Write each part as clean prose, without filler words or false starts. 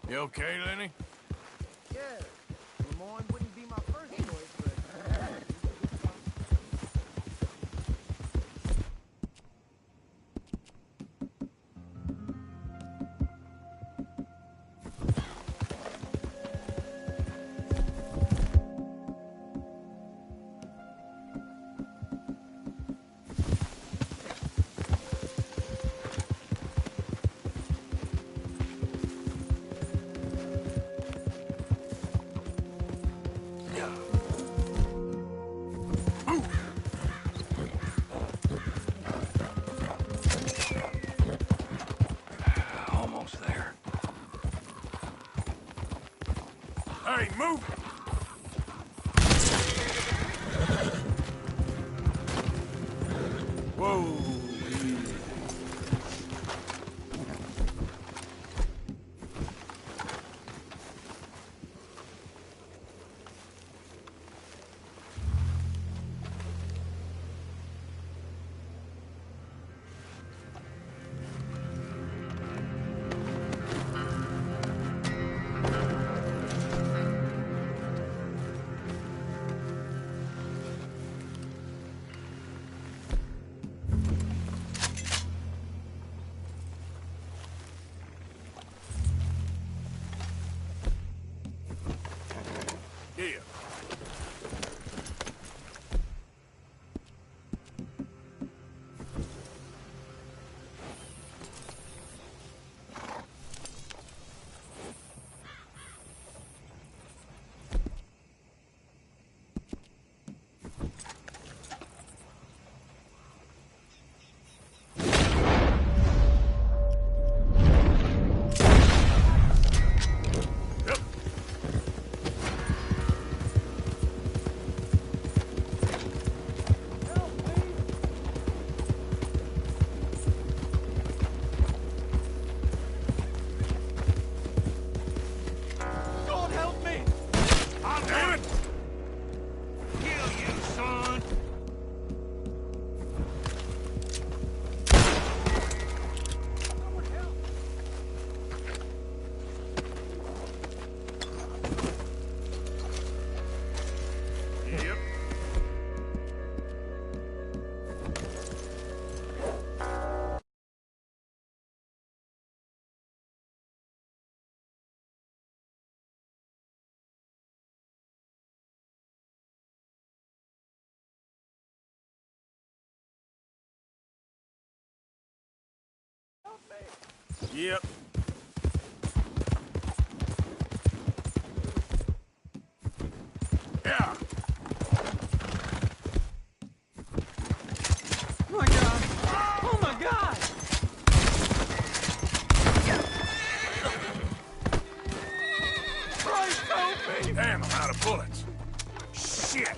You okay, Lenny? Yeah, Lemoyne wouldn't be my first choice, but... Almost there. Hey, move it! Whoa! Yeah. God help me! Oh, damn it! Kill you, son! Someone help! Yep. Yep. Yeah. Oh my god! Oh my god! Christ help me! Damn, I'm out of bullets. Shit.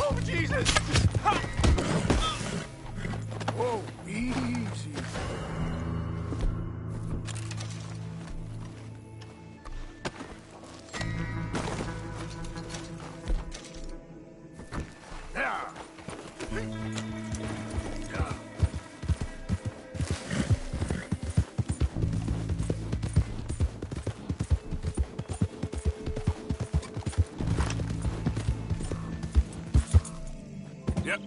Oh Jesus! Whoa, easy. Yeah. Yep.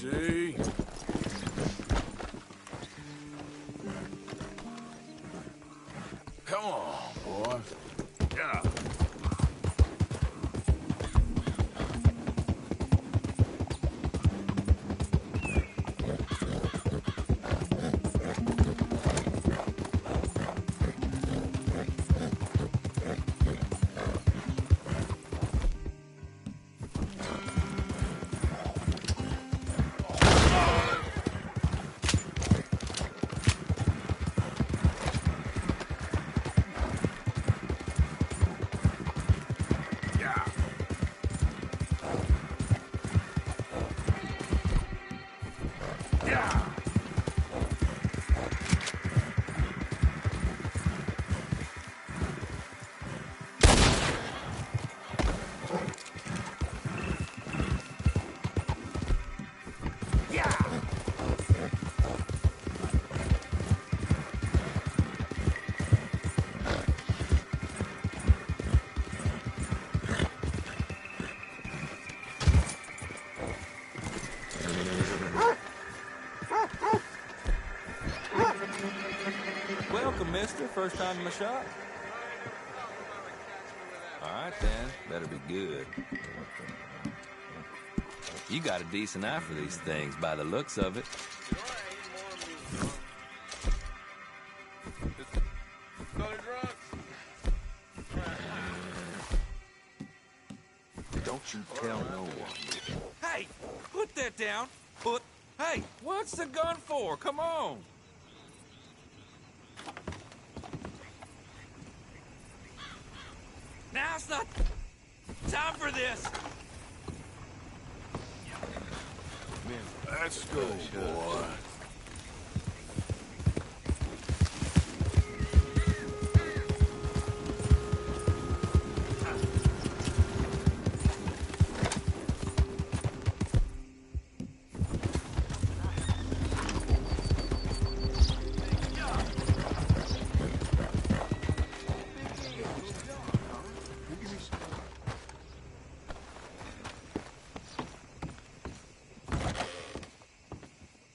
Easy. Come on, boy. Yeah. Welcome, mister. First time in my shop? All right, then. Better be good. You got a decent eye for these things by the looks of it. Don't you tell no one. Hey, put that down. Hey, what's the gun for? Come on. Now's not time for this. Let's go, boy.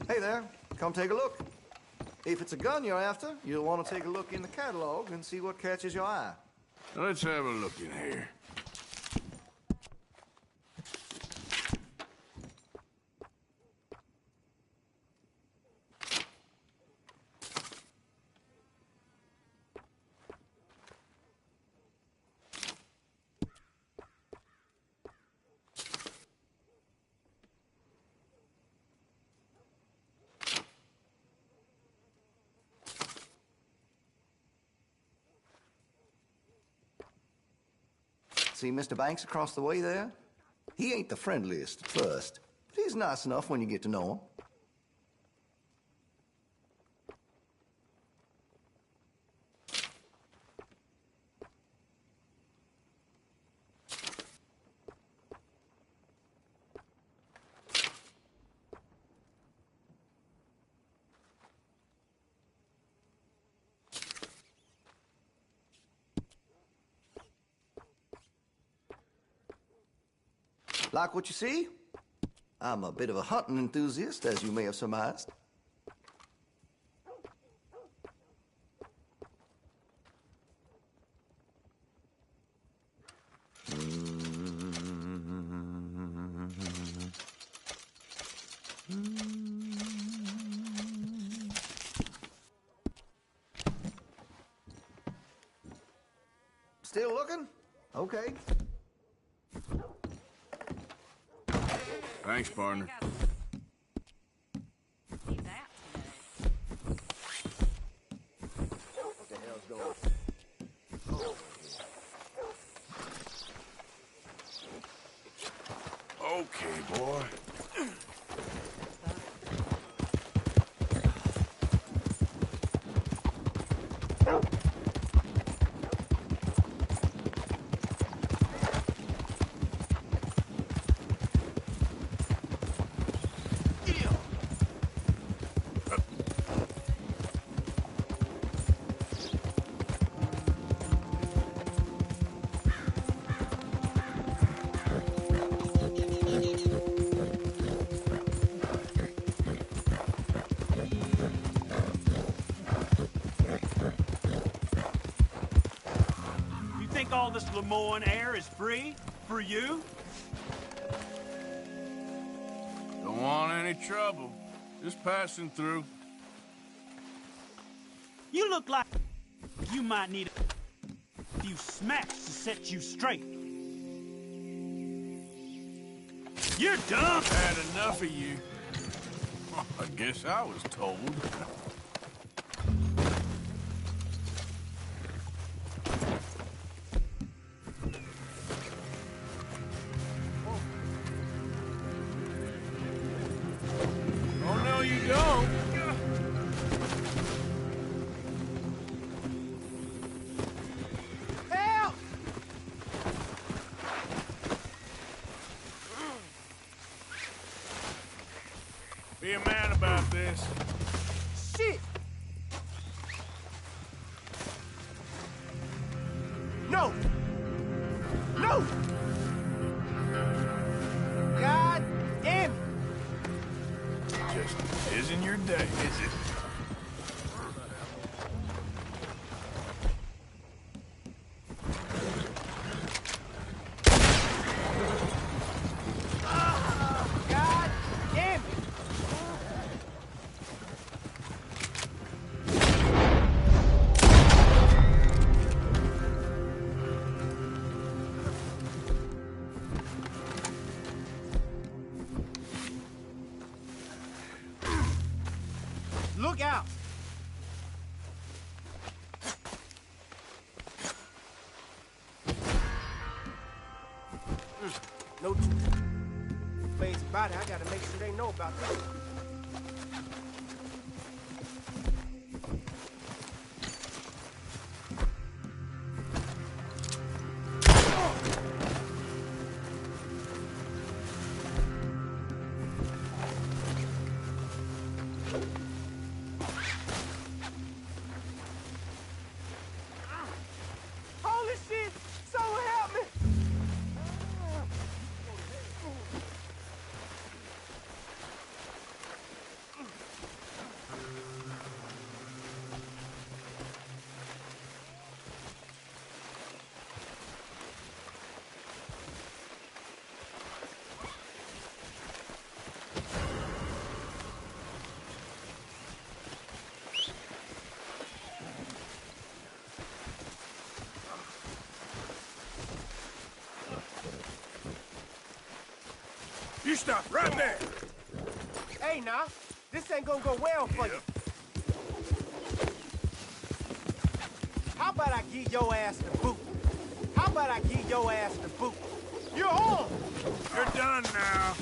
Hey there, come take a look. If it's a gun you're after, you'll want to take a look in the catalog and see what catches your eye. Let's have a look in here. See Mr. Banks across the way there? He ain't the friendliest at first, but he's nice enough when you get to know him. Like what you see? I'm a bit of a hunting enthusiast, as you may have surmised. Still looking? Okay. Thanks, partner. What the hell's going on? Okay, boy. all this Lemoyne air is free for you? Don't want any trouble. Just passing through. You look like you might need a few smacks to set you straight. You're dumb! Had enough of you. I guess I was told. Oh, no, you don't. Help! Be a man about this. Shit! No! No! God damn it! Just isn't your day, is it? God damn it! Look out! No ways about it. I gotta make sure they know about this. Holy shit! Someone help me! You stop right there. Hey, now, this ain't gonna go well for you. How about I give your ass the boot? How about I give your ass the boot? You're on! You're done now.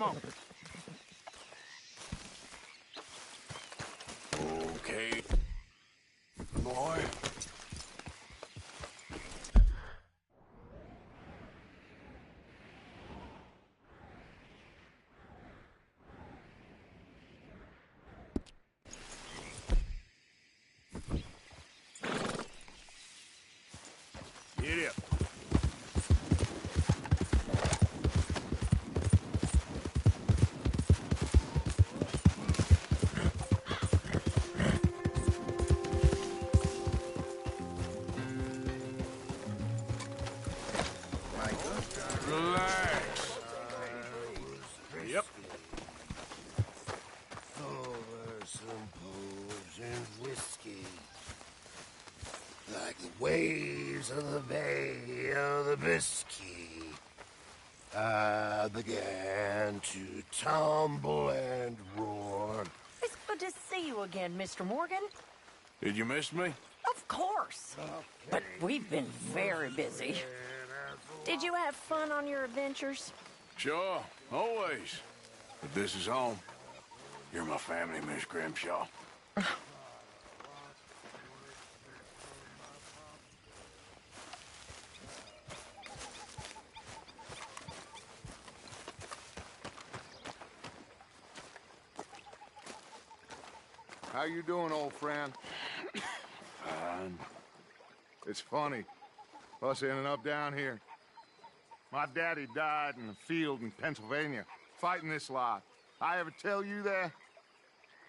on. Okay, boy. Get up. Relax. Yep. Over some booze and whiskey. Like the waves of the Bay of the Biscay. I began to tumble and roar. It's good to see you again, Mr. Morgan. Did you miss me? Of course. But we've been very busy. Did you have fun on your adventures? Sure, always. But this is home. You're my family, Miss Grimshaw. How you doing, old friend? Fine. It's funny, us ending up down here. My daddy died in the field in Pennsylvania, fighting this lot. I ever tell you that?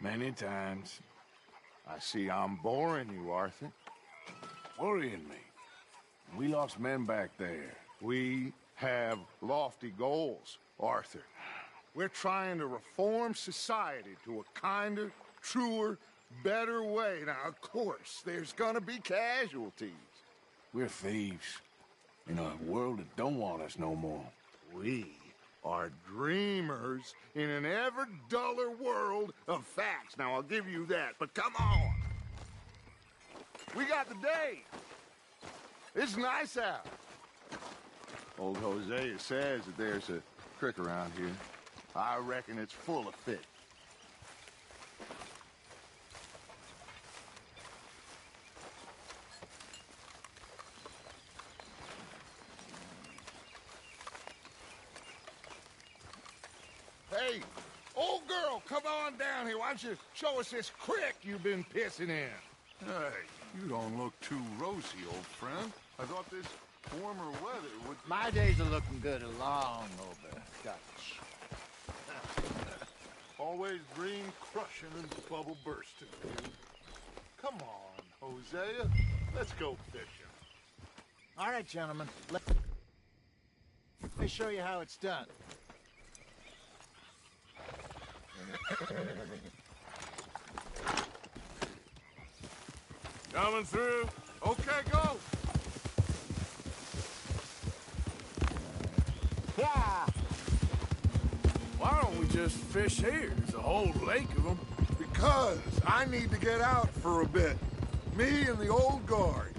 Many times. I see I'm boring you, Arthur. Worrying me. We lost men back there. We have lofty goals, Arthur. We're trying to reform society to a kinder, truer, better way. Now, of course, there's gonna be casualties. We're thieves. In a world that don't want us no more. We are dreamers in an ever duller world of facts. Now, I'll give you that, but come on. We got the day. It's nice out. Old Hosea says that there's a creek around here. I reckon it's full of fish. Hey, old girl, come on down here. Why don't you show us this creek you've been pissing in? Hey, you don't look too rosy, old friend. I thought this warmer weather would... My days are looking good along over Dutch. Always green crushing and bubble bursting, dude. Come on, Hosea. Let's go fishing. All right, gentlemen. Let me show you how it's done. Coming through. Okay, go. Yeah. Why don't we just fish here? There's a whole lake of them. Because I need to get out for a bit. Me and the old guard.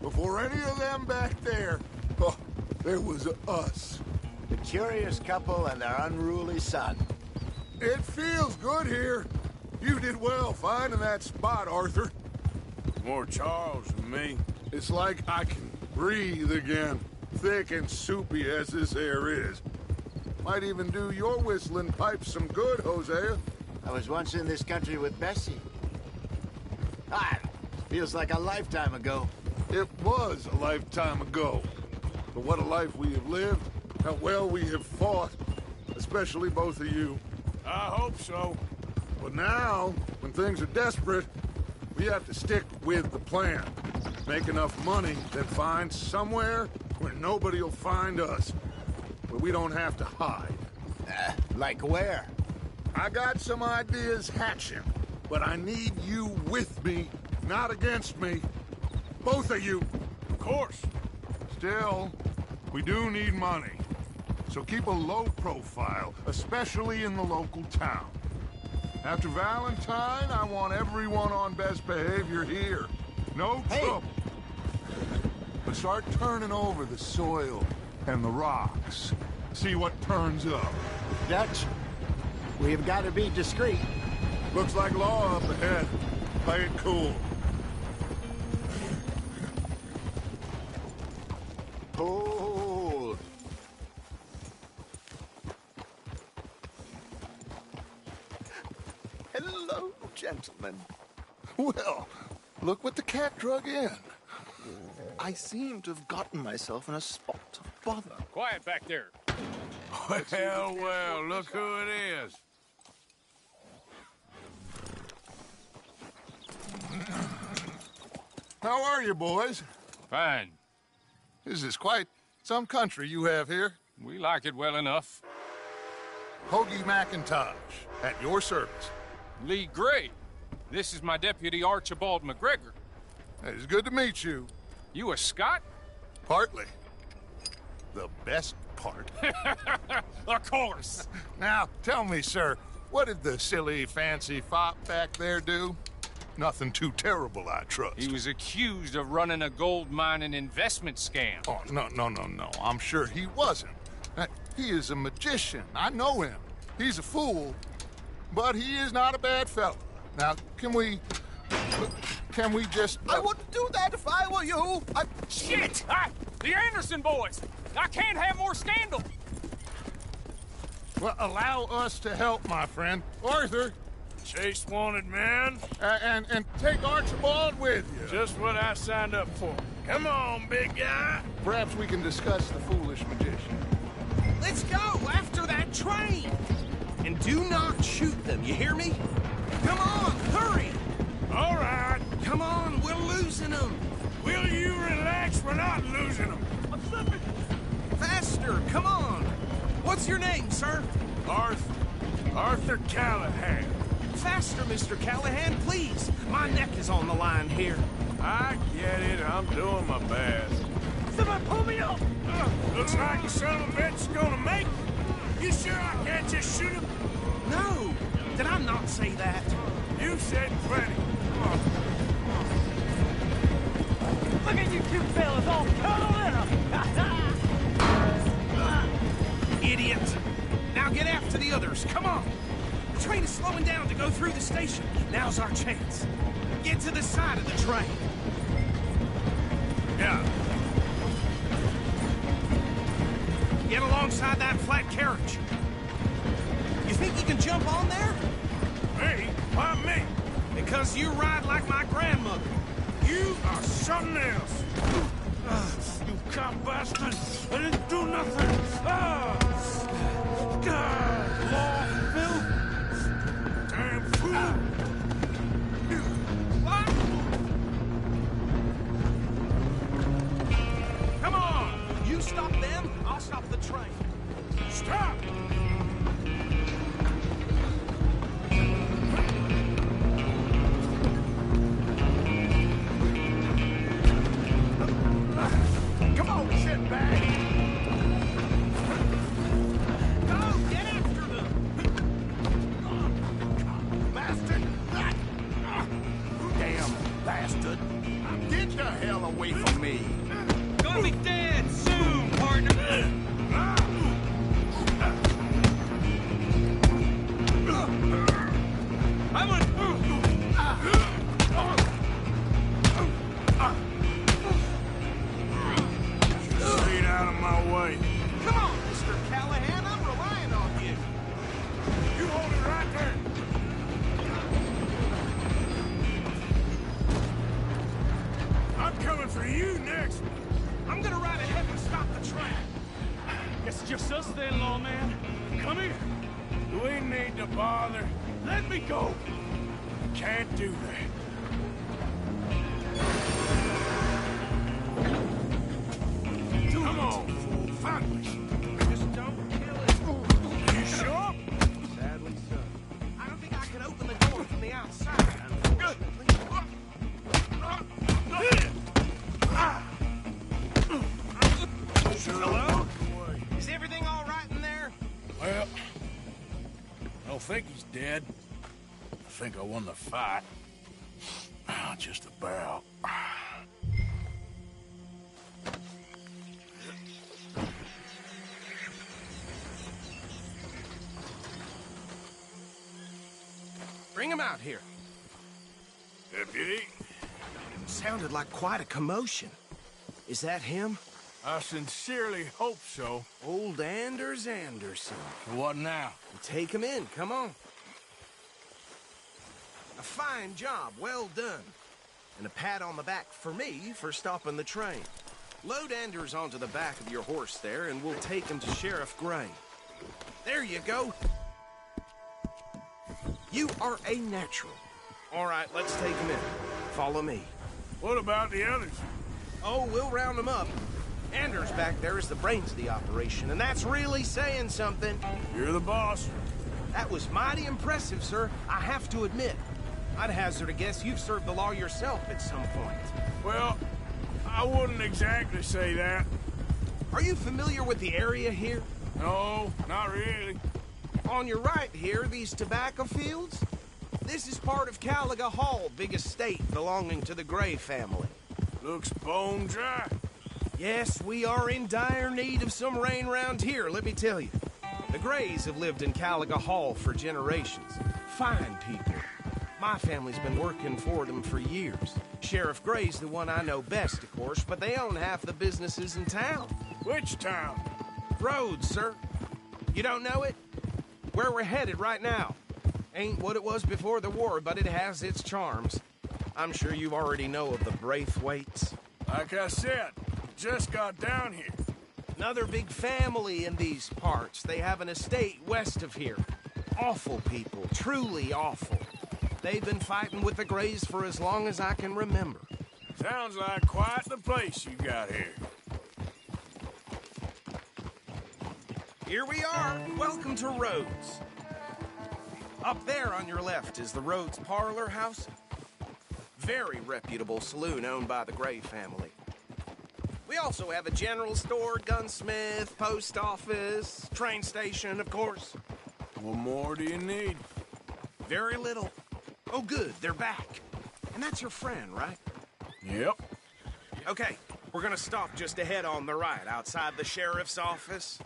Before any of them back there, oh, there was us. The curious couple and their unruly son. It feels good here. You did well finding that spot, Arthur. More Charles than me. It's like I can breathe again, thick and soupy as this air is. Might even do your whistling pipes some good, Hosea. I was once in this country with Bessie. Ah, feels like a lifetime ago. It was a lifetime ago. But what a life we have lived, how well we have fought, especially both of you. I hope so. But now, when things are desperate, we have to stick with the plan. Make enough money, then find somewhere where nobody will find us. Where we don't have to hide. Like where? I got some ideas hatching, but I need you with me, not against me. Both of you. Of course. Still, we do need money. So keep a low profile, especially in the local town. After Valentine, I want everyone on best behavior here. No trouble. But start turning over the soil and the rocks. See what turns up. Dutch, we've got to be discreet. Looks like law up ahead. Play it cool. Hold. Hello, gentlemen. Well, look what the cat drug in. I seem to have gotten myself in a spot of bother. Quiet back there. Well, look who it is. How are you, boys? Fine. This is quite some country you have here. We like it well enough. Hoagie McIntosh, at your service. Lee Gray. This is my deputy Archibald McGregor. It's good to meet you. You a Scot? Partly. The best part. Of course. Now, tell me, sir, what did the silly, fancy fop back there do? Nothing too terrible, I trust. He was accused of running a gold mining investment scam. Oh, no. I'm sure he wasn't. He is a magician. I know him. He's a fool, but he is not a bad fellow. Now, can we just... I wouldn't do that if I were you. Shit! The Anderson boys! I can't have more scandal! Well, allow us to help, my friend. Arthur, Chase wanted man. and take Archibald with you. Just what I signed up for. Come on, big guy. Perhaps we can discuss the foolish magician. Let's go after that train! And do not shoot them, you hear me? Come on, hurry! All right. Come on, we're losing them! Will you relax? We're not losing them. Faster, come on! What's your name, sir? Arthur Callahan. Faster, Mr. Callahan, please! My neck is on the line here. I get it. I'm doing my best. Somebody pull me up! Looks like the son of a bitch is gonna make it. You sure I can't just shoot him? No! Did I not say that? You said plenty. Look at you two fellas all cuddled in 'em. Idiot! Now get after the others, come on! The train is slowing down to go through the station. Now's our chance. Get to the side of the train. Yeah. Get alongside that flat carriage. You think you can jump on there? Me? Why me? Because you ride like my grandmother. You are something else. You cop bastard. I didn't do nothing. Law, Bill. Damn fool. What? Come on! You stop them, I'll stop the train. Stop. Come on, shitbag! Go, get after them! Bastard! Damn bastard! Get the hell away from me! Gonna be dead soon, partner! Stay out of my way. Come on, Mr. Callahan, I'm relying on you. You hold it right there. I'm coming for you next. I'm gonna ride ahead and stop the train. Guess it's just us then, lawman. Come here. We need to bother. Let me go. Can't do that. Come on, fool. Find me. Just don't kill it. You sure? Sadly, so. I don't think I can open the door from the outside, unfortunately. Hello? Is everything all right in there? Well, I don't think he's dead. I think I won the fight. Just about. him out here. Deputy, Sounded like quite a commotion. Is that him? I sincerely hope so. Old Anders Anderson. What now? Take him in, come on. A fine job, well done. And a pat on the back for me for stopping the train. Load Anders onto the back of your horse there, and we'll take him to Sheriff Gray. There you go. You are a natural. All right, let's take him in. Follow me. What about the others? Oh, we'll round them up. Anders back there is the brains of the operation, and that's really saying something. You're the boss. That was mighty impressive, sir. I have to admit. I'd hazard a guess you've served the law yourself at some point. Well, I wouldn't exactly say that. Are you familiar with the area here? No, not really. On your right here, these tobacco fields? This is part of Caliga Hall, big estate belonging to the Gray family. Looks bone dry. Yes, we are in dire need of some rain round here, let me tell you. The Grays have lived in Caliga Hall for generations. Fine people. My family's been working for them for years. Sheriff Gray's the one I know best, of course, but they own half the businesses in town. Which town? Rhodes, sir. You don't know it? Where we're headed right now. Ain't what it was before the war, but it has its charms. I'm sure you already know of the Braithwaites. Like I said, just got down here. Another big family in these parts. They have an estate west of here. Awful people, truly awful. They've been fighting with the Grays for as long as I can remember. Sounds like quite the place you got here. Here we are. Welcome to Rhodes. Up there on your left is the Rhodes Parlor House. Very reputable saloon owned by the Gray family. We also have a general store, gunsmith, post office, train station, of course. What more do you need? Very little. Oh, good, they're back. And that's your friend, right? Yep. Okay, we're gonna stop just ahead on the right, outside the sheriff's office.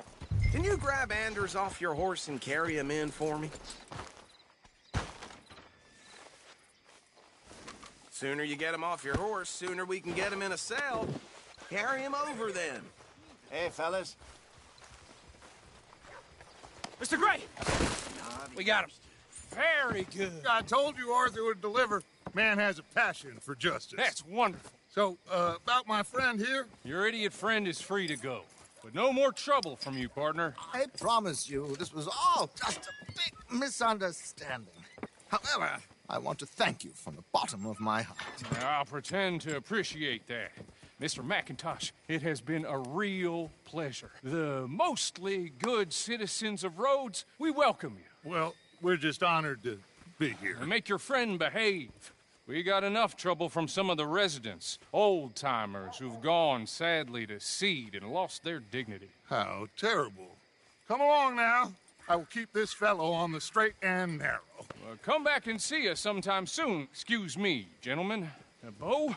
Can you grab Anders off your horse and carry him in for me? Sooner you get him off your horse, sooner we can get him in a cell. Carry him over, then. Hey, fellas. Mr. Gray! We got him. Very good. I told you Arthur would deliver. Man has a passion for justice. That's wonderful. So, about my friend here? Your idiot friend is free to go. But no more trouble from you, partner. I promise you, this was all just a big misunderstanding. However, I want to thank you from the bottom of my heart. I'll pretend to appreciate that. Mr. McIntosh, it has been a real pleasure. The mostly good citizens of Rhodes, we welcome you. Well, we're just honored to be here. And make your friend behave. We got enough trouble from some of the residents, old-timers who've gone, sadly, to seed and lost their dignity. How terrible. Come along now. I will keep this fellow on the straight and narrow. Come back and see us sometime soon. Excuse me, gentlemen. Bo,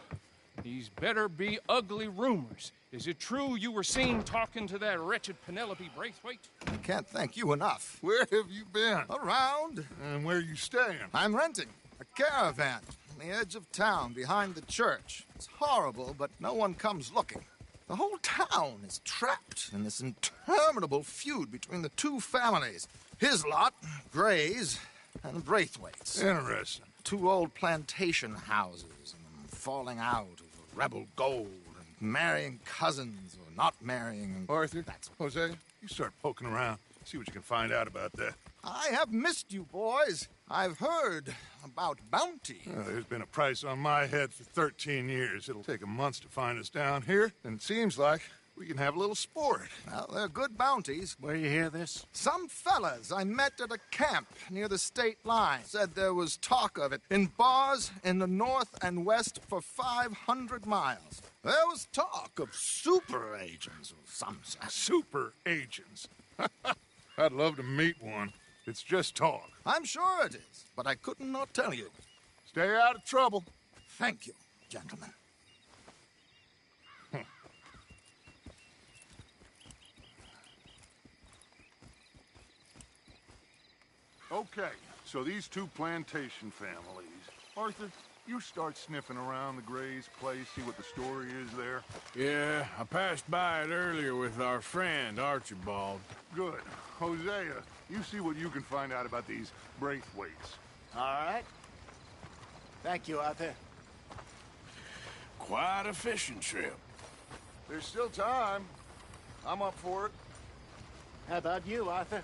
these better be ugly rumors. Is it true you were seen talking to that wretched Penelope Braithwaite? I can't thank you enough. Where have you been? Around. And where are you staying? I'm renting a caravan on the edge of town behind the church. It's horrible, but no one comes looking. The whole town is trapped in this interminable feud between the two families. His lot, Gray's, and Braithwaite's. Interesting. Two old plantation houses, and falling out over rebel gold, and marrying cousins or not marrying. Arthur, Jose, you start poking around. See what you can find out about that. I have missed you, boys. I've heard about bounty. There's been a price on my head for 13 years. It'll take 'em months to find us down here, and it seems like we can have a little sport. Well, they're good bounties. Where you hear this? Some fellas I met at a camp near the state line said there was talk of it in bars in the north and west for 500 miles. There was talk of super agents of some sort. Super agents. I'd love to meet one. It's just talk. I'm sure it is, but I couldn't not tell you. Stay out of trouble. Thank you, gentlemen. Okay, So these two plantation families... Arthur, you start sniffing around the Gray's place, see what the story is there? Yeah, I passed by it earlier with our friend, Archibald. Good. Hosea, you see what you can find out about these Braithwaites. All right. Thank you, Arthur. Quite a fishing trip. There's still time. I'm up for it. How about you, Arthur?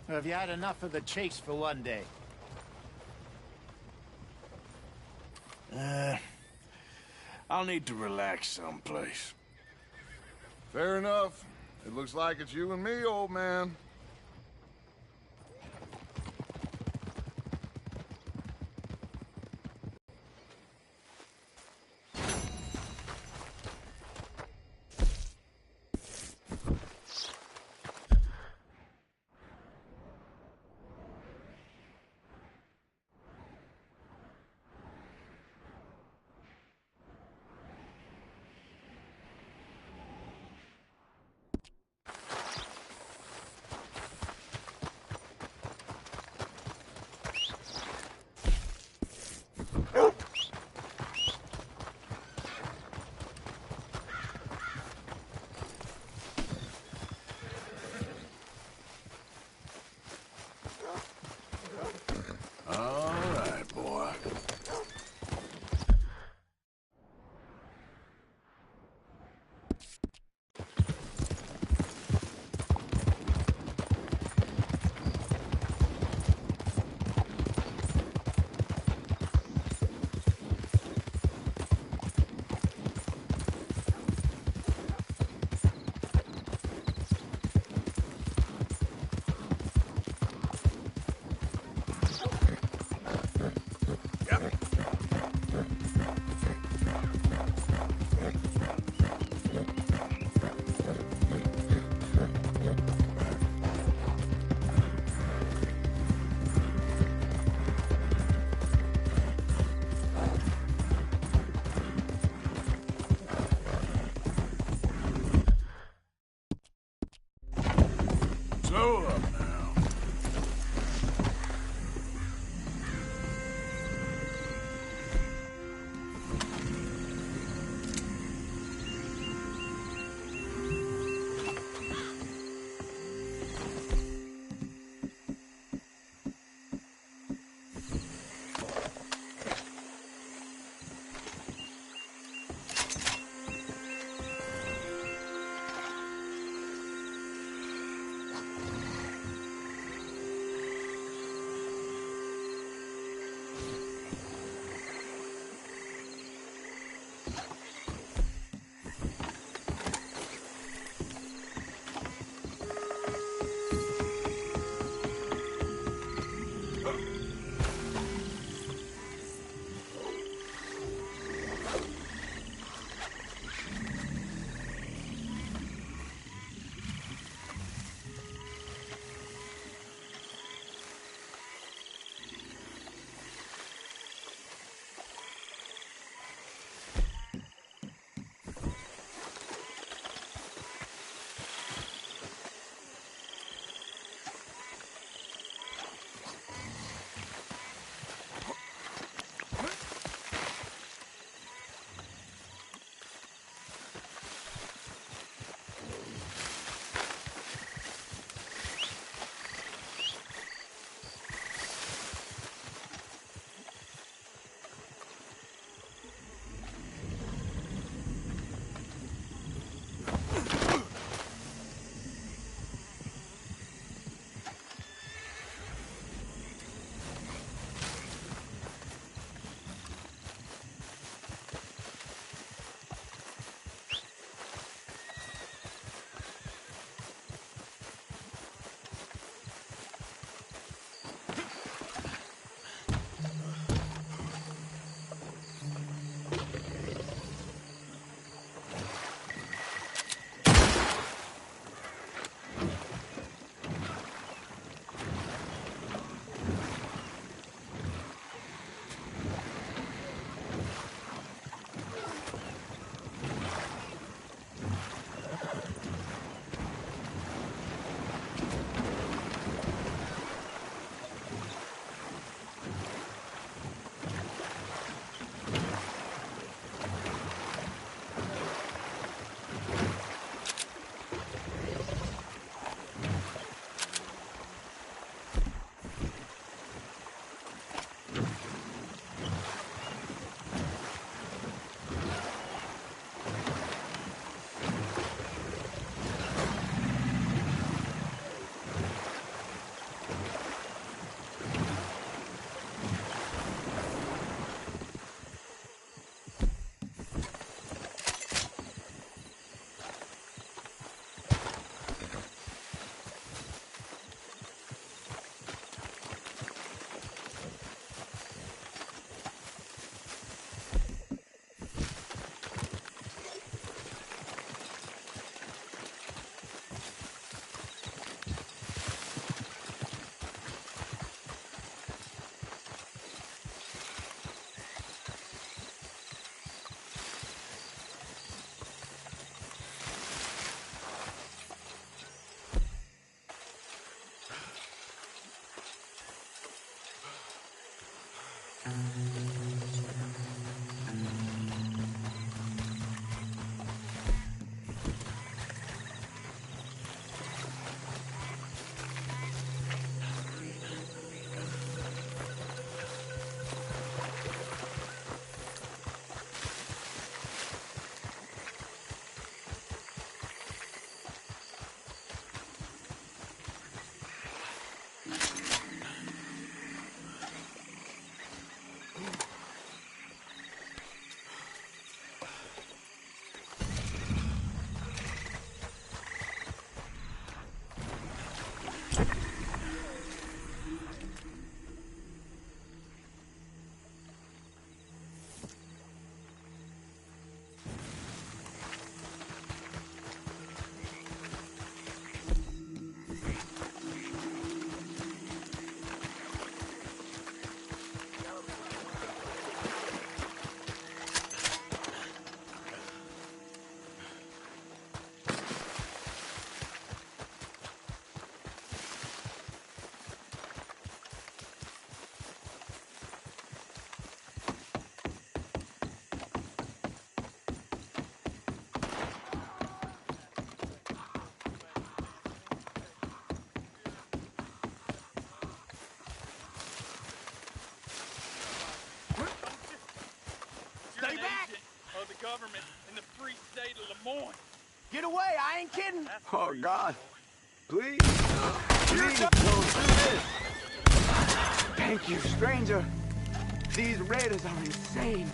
Or have you had enough of the chase for one day? I'll need to relax someplace. Fair enough. It looks like it's you and me, old man. Slow up now. Stay back! Of the government in the free state of Lemoyne. Get away, I ain't kidding. Oh, God. Please. Please don't do this. Thank you, stranger. These raiders are insane.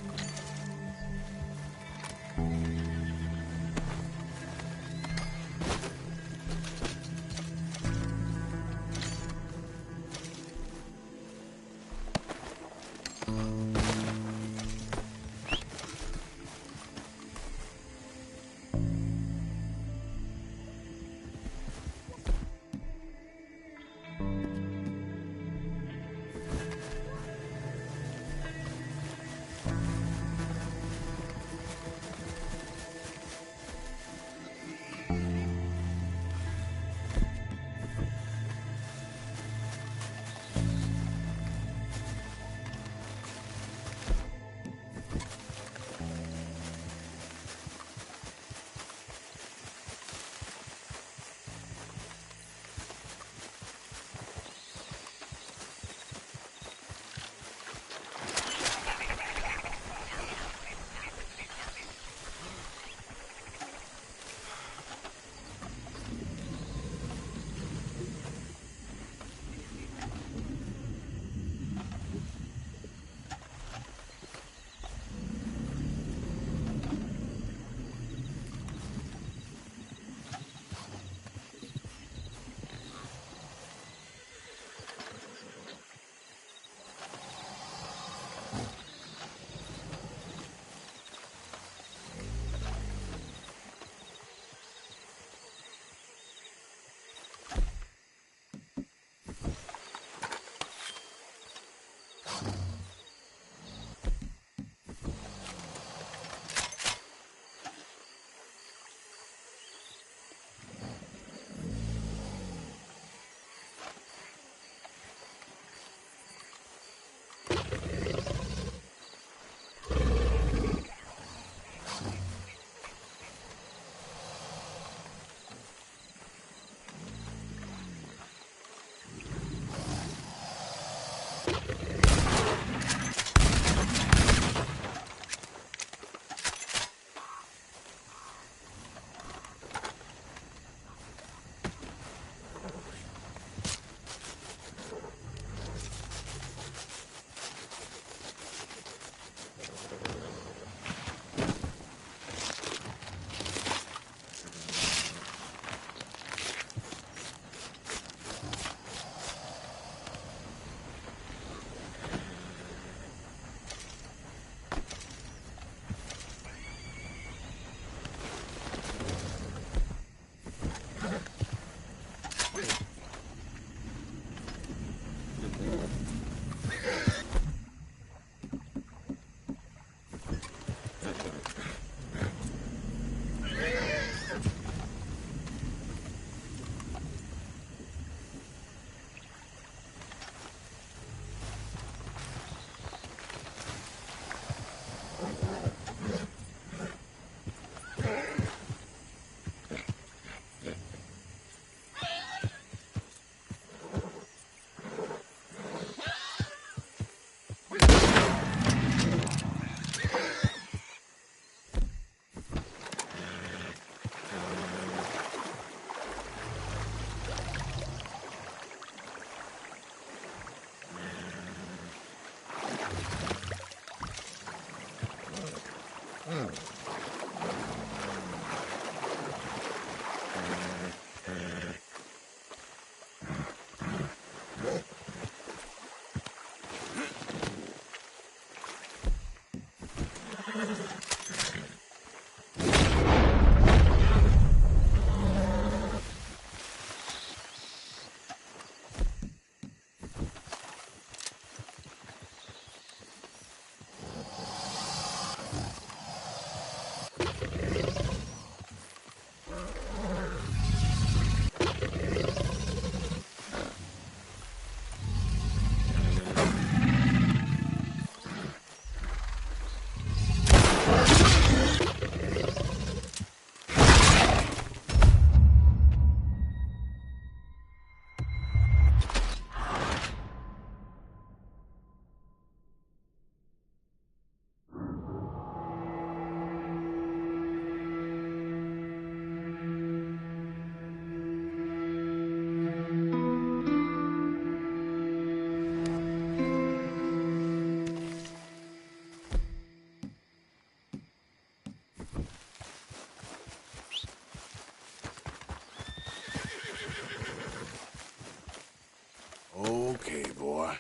Okay, boy.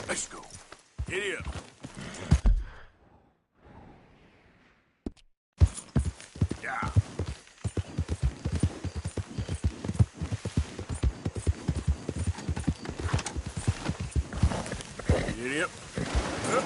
Let's go. Get here. Yeah. Get up. Up.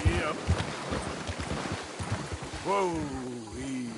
Yep. Whoa, easy.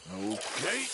Okay.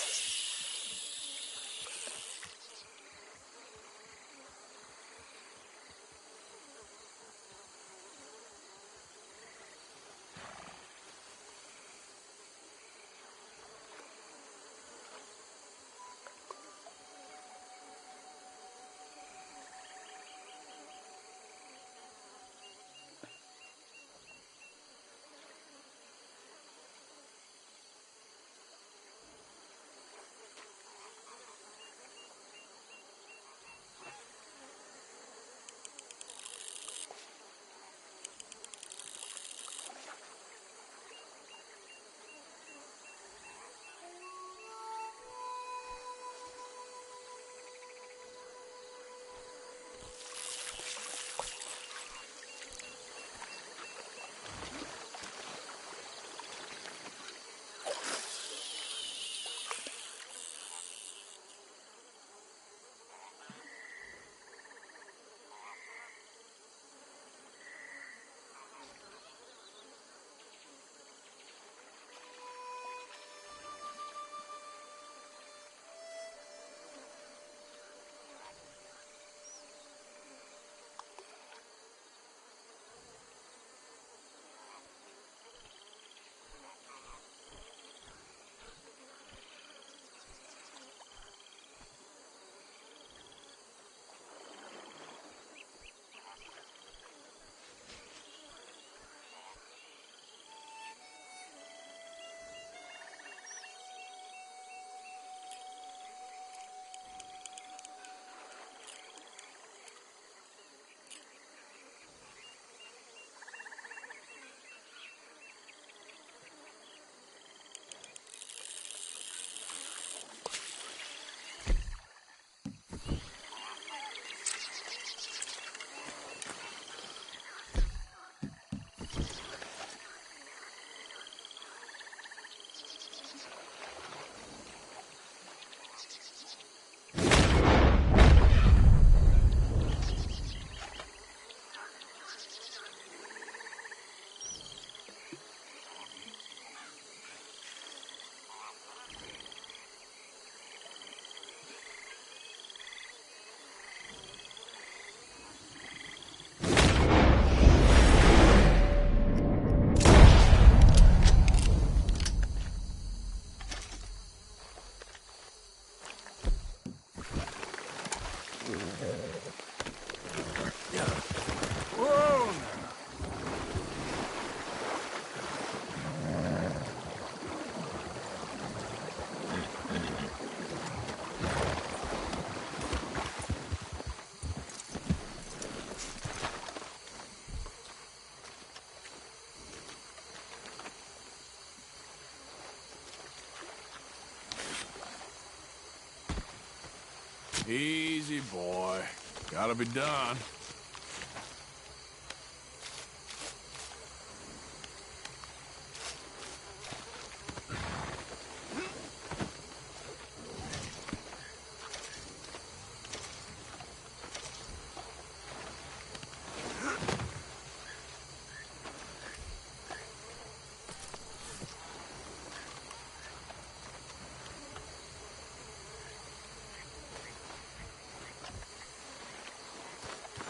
Easy, boy. Gotta be done.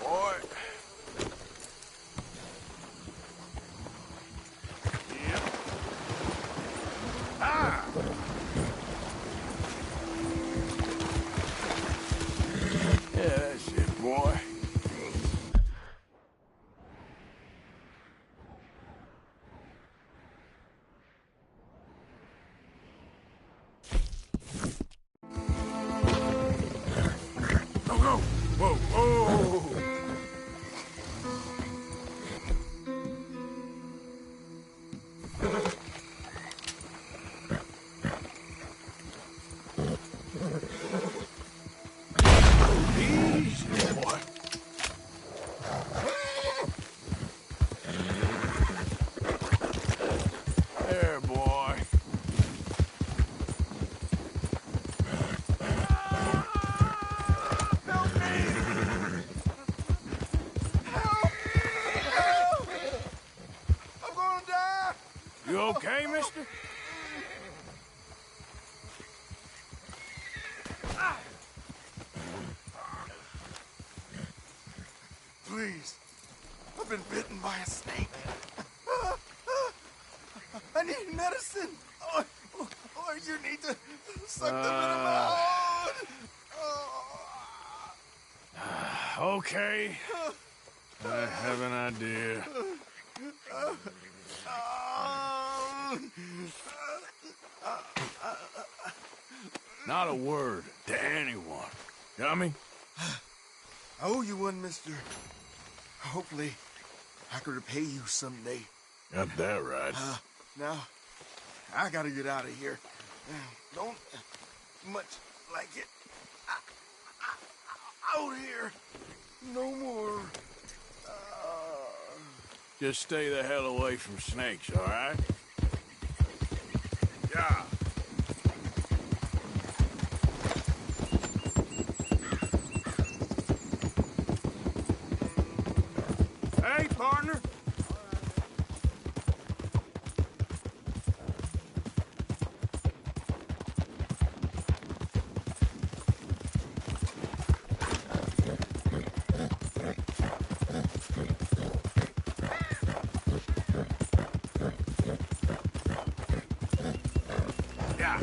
Boy. Yep. Ah! Yeah, that's it, boy. Go, go! Whoa, whoa! Easy, boy. There, boy. Help me! Help! I'm gonna die! You okay, mister? Please. I've been bitten by a snake. I need medicine. Or you need to suck the venom out. Okay. I have an idea. Not a word to anyone. Got me? I owe you one, mister. Hopefully, I can repay you someday. Got that right. Now, I gotta get out of here. Don't much like it. Out here. No more. Just stay the hell away from snakes, all right? Yeah. Hey, partner. Yeah.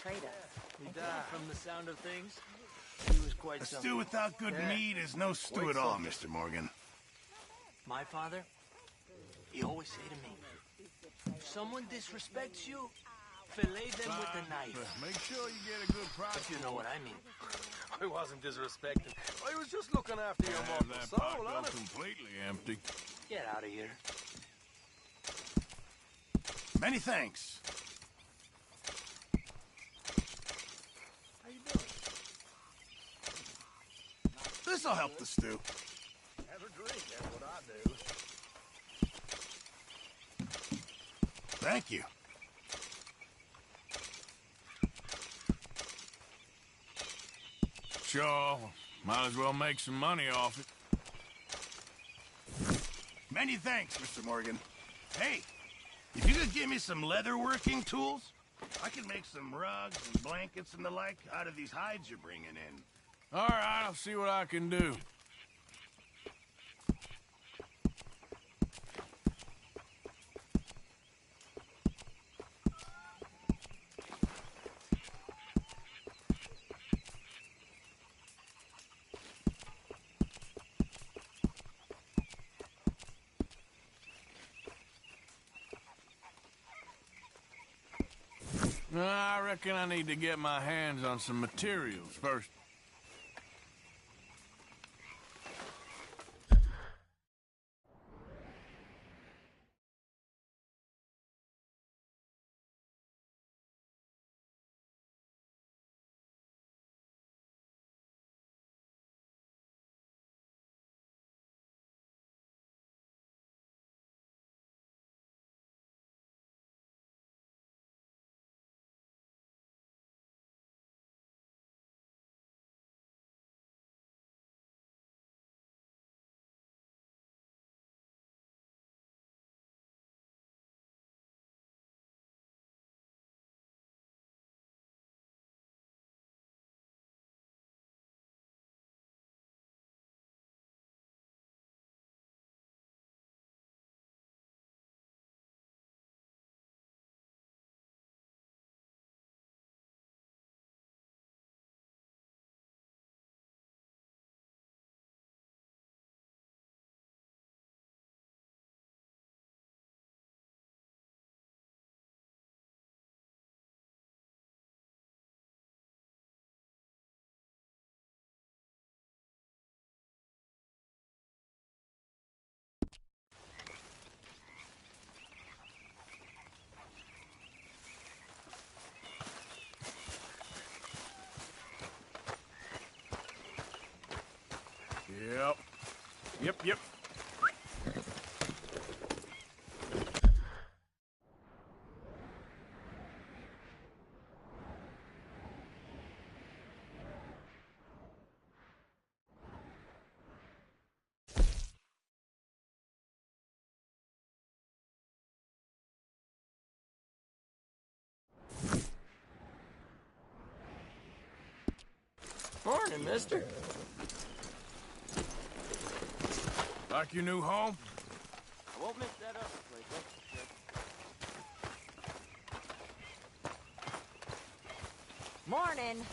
betrayed us. He died from the sound of things. He was quite A something. stew without good meat is no stew at all, Mr. Morgan. My father, he always say to me, if someone disrespects you, fillet them with a knife. Make sure you get a good price. If you know what I mean. I wasn't disrespecting. I was just looking after your mortal That soul, pot honest. completely empty. Get out of here. Many thanks. How you doing? This'll help the stew. Have a drink, that's what I do. Thank you. Sure, might as well make some money off it. Many thanks, Mr. Morgan. Hey, if you could give me some leather working tools, I can make some rugs and blankets and the like out of these hides you're bringing in. All right, I'll see what I can do. I reckon I need to get my hands on some materials first. Yep. Morning, mister. Like your new home? I won't mix that up, place, that's for sure. Morning.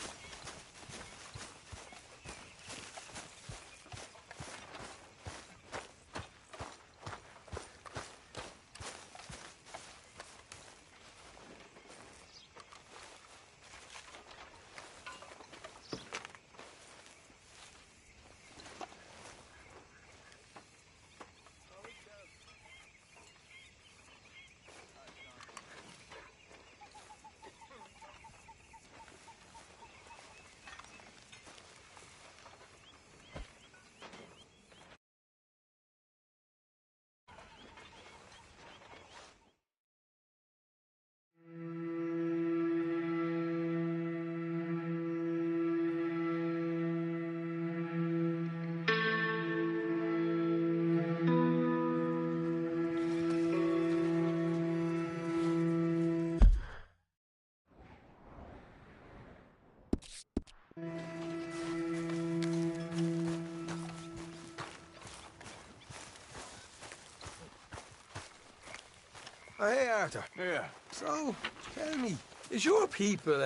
Oh, hey, Arthur. Yeah. So, tell me, is your people,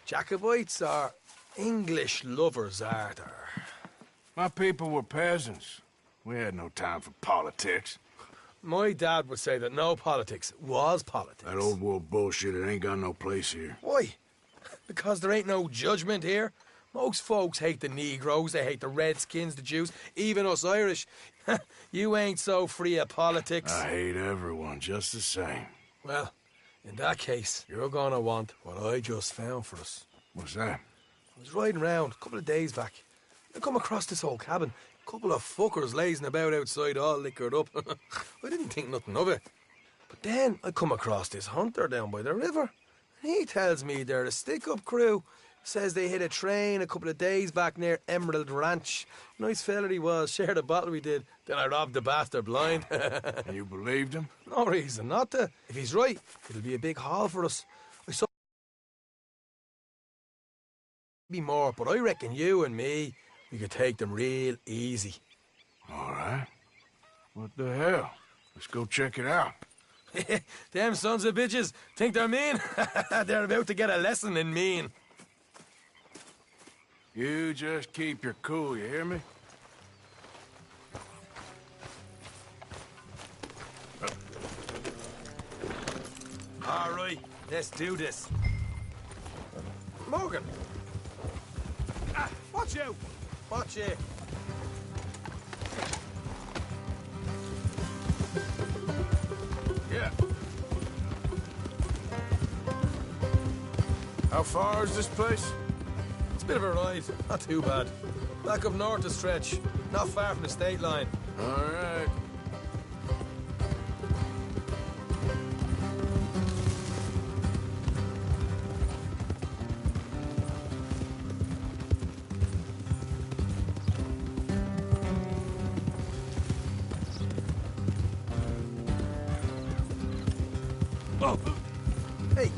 Jacobites or English lovers, Arthur? My people were peasants. We had no time for politics. My dad would say that no politics was politics. That old world bullshit, it ain't got no place here. Why? Because there ain't no judgment here. Most folks hate the Negroes, they hate the Redskins, the Jews, even us Irish. You ain't so free of politics. I hate everyone just the same. Well, in that case, you're gonna want what I just found for us. What's that? I was riding around a couple of days back. I come across this old cabin. A couple of fuckers lazing about outside all liquored up. I didn't think nothing of it. But then I come across this hunter down by the river. He tells me they're a stick-up crew. Says they hit a train a couple of days back near Emerald Ranch. Nice fella he was, shared a bottle we did. Then I robbed the bastard blind. And you believed him? No reason not to. If he's right, it'll be a big haul for us. I saw be more, but I reckon you and me, we could take them real easy. All right. What the hell? Let's go check it out. Them sons of bitches think they're mean. They're about to get a lesson in mean. You just keep your cool, you hear me? All right, let's do this. Morgan. Watch out. Watch it. Yeah. How far is this place? It's a bit of a ride, not too bad. Back up north a stretch, not far from the state line. All right. Oh! Hey!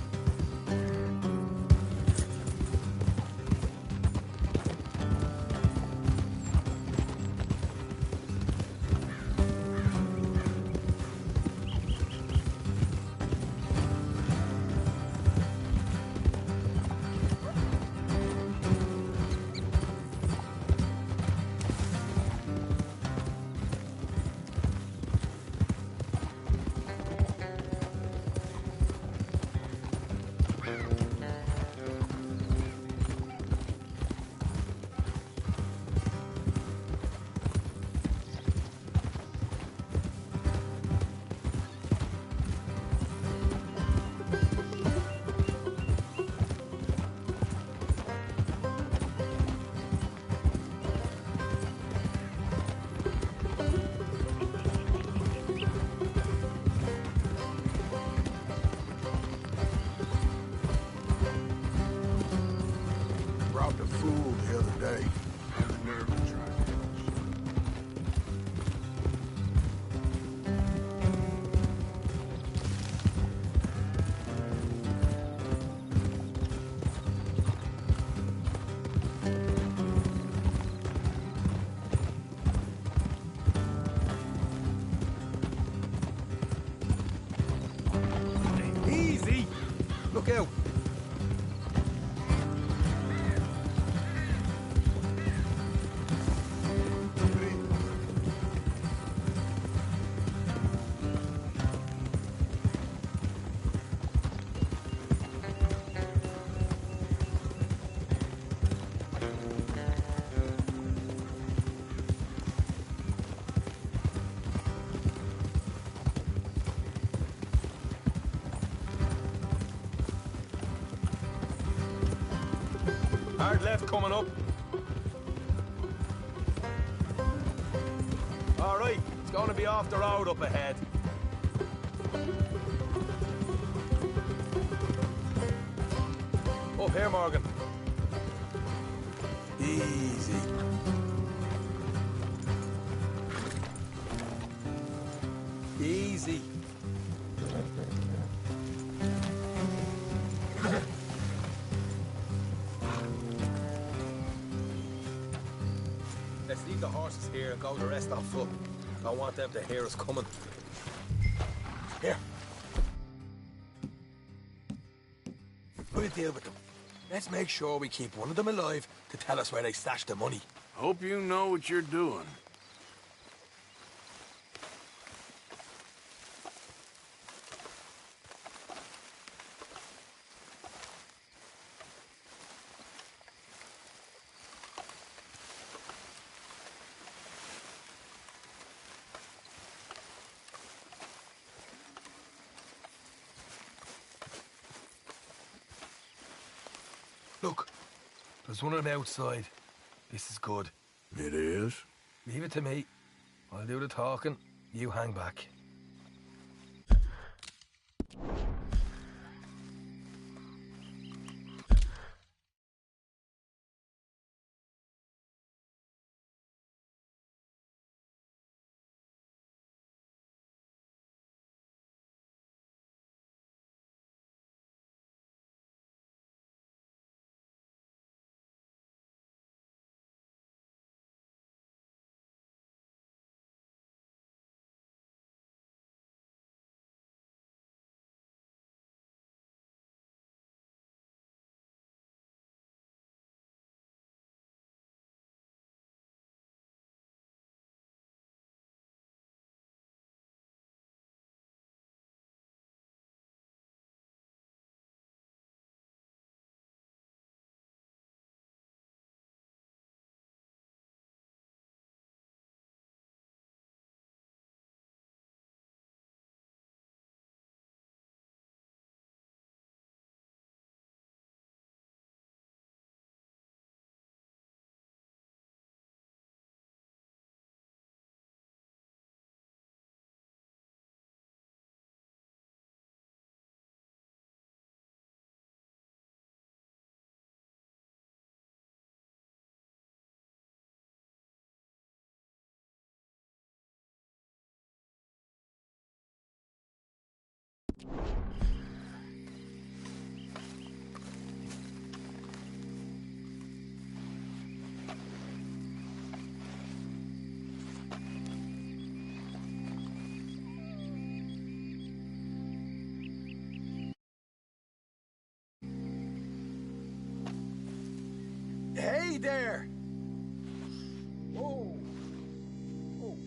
Robbed a fool the other day. Had the nerve to try it. Easy! Look out! Hard left coming up. All right, it's going to be off the road up ahead. Up here, Morgan. Easy. Easy. Let's leave the horses here and go the rest on foot. I want them to hear us coming. Here. We'll deal with them. Let's make sure we keep one of them alive to tell us where they stashed the money. Hope you know what you're doing. Look, there's one of them outside. This is good. It is? Leave it to me. I'll do the talking. You hang back. Hey there! Whoa.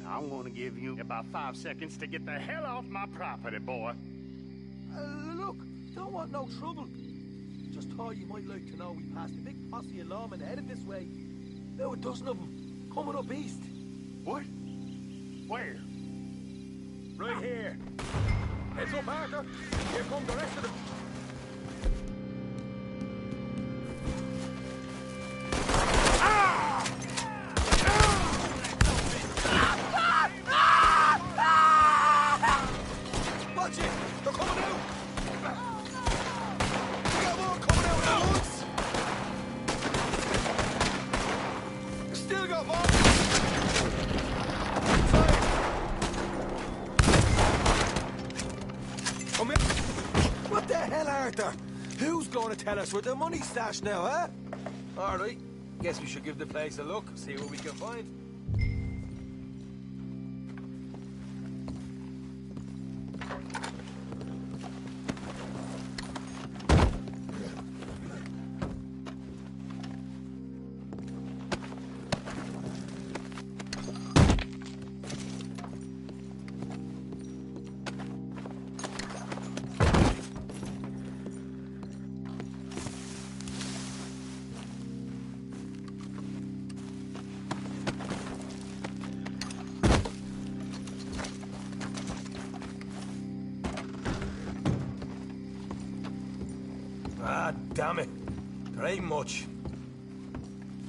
I'm gonna give you about 5 seconds to get the hell off my property, boy. Look, don't want no trouble. Just thought you might like to know we passed a big posse of lawmen headed this way. About a dozen of them, coming up east. What? Where? Right here. Heads up, Arthur. Here come the rest of them. Watch it! They're coming out! We got more coming out at once! Still got more! Come in. What the hell, Arthur? Who's going to tell us where the money's stashed now, huh? All right. Guess we should give the place a look, see what we can find. Ah, damn it. There ain't much.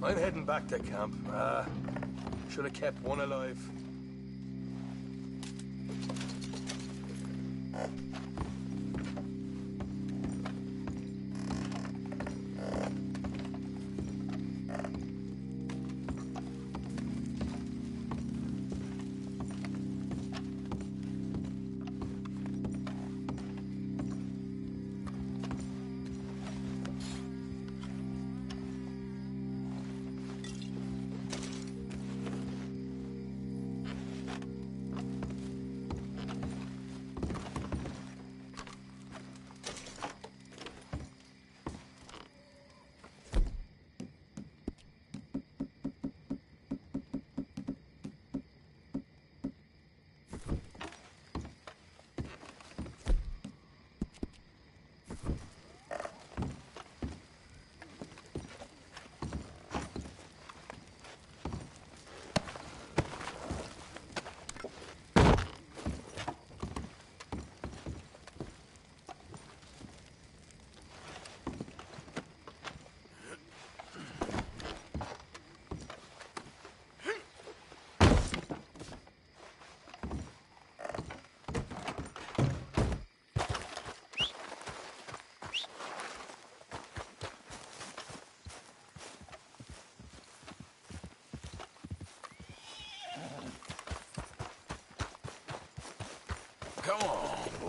I'm heading back to camp. Should have kept one alive.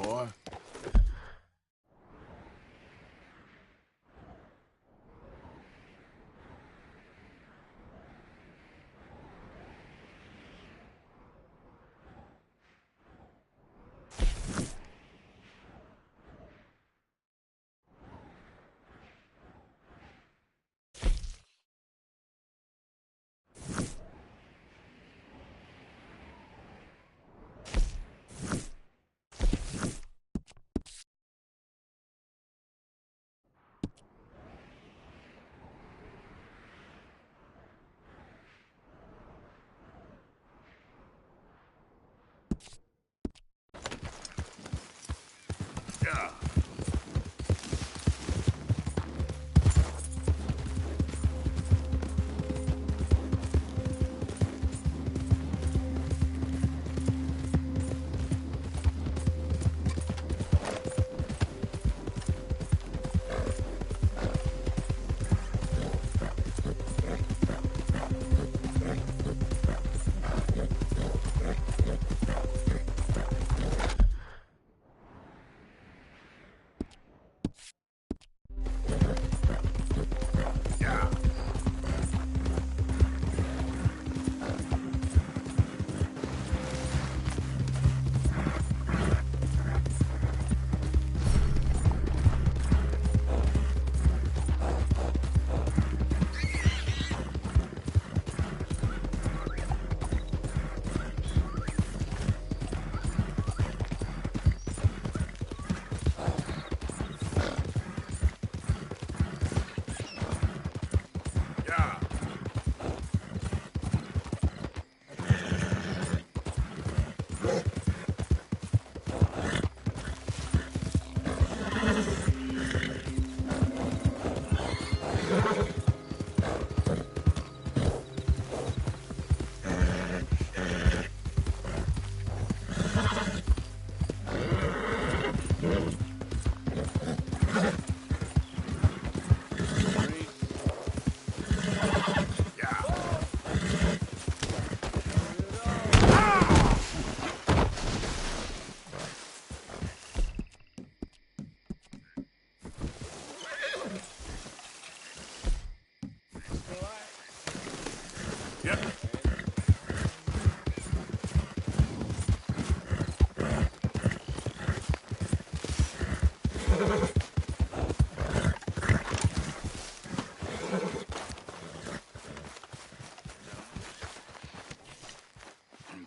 boy. Yeah.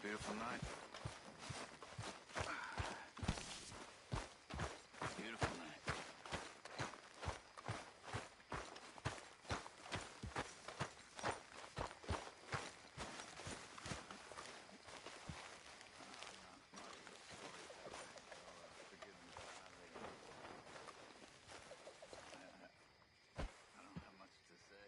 Beautiful night. Beautiful night. I don't have much to say.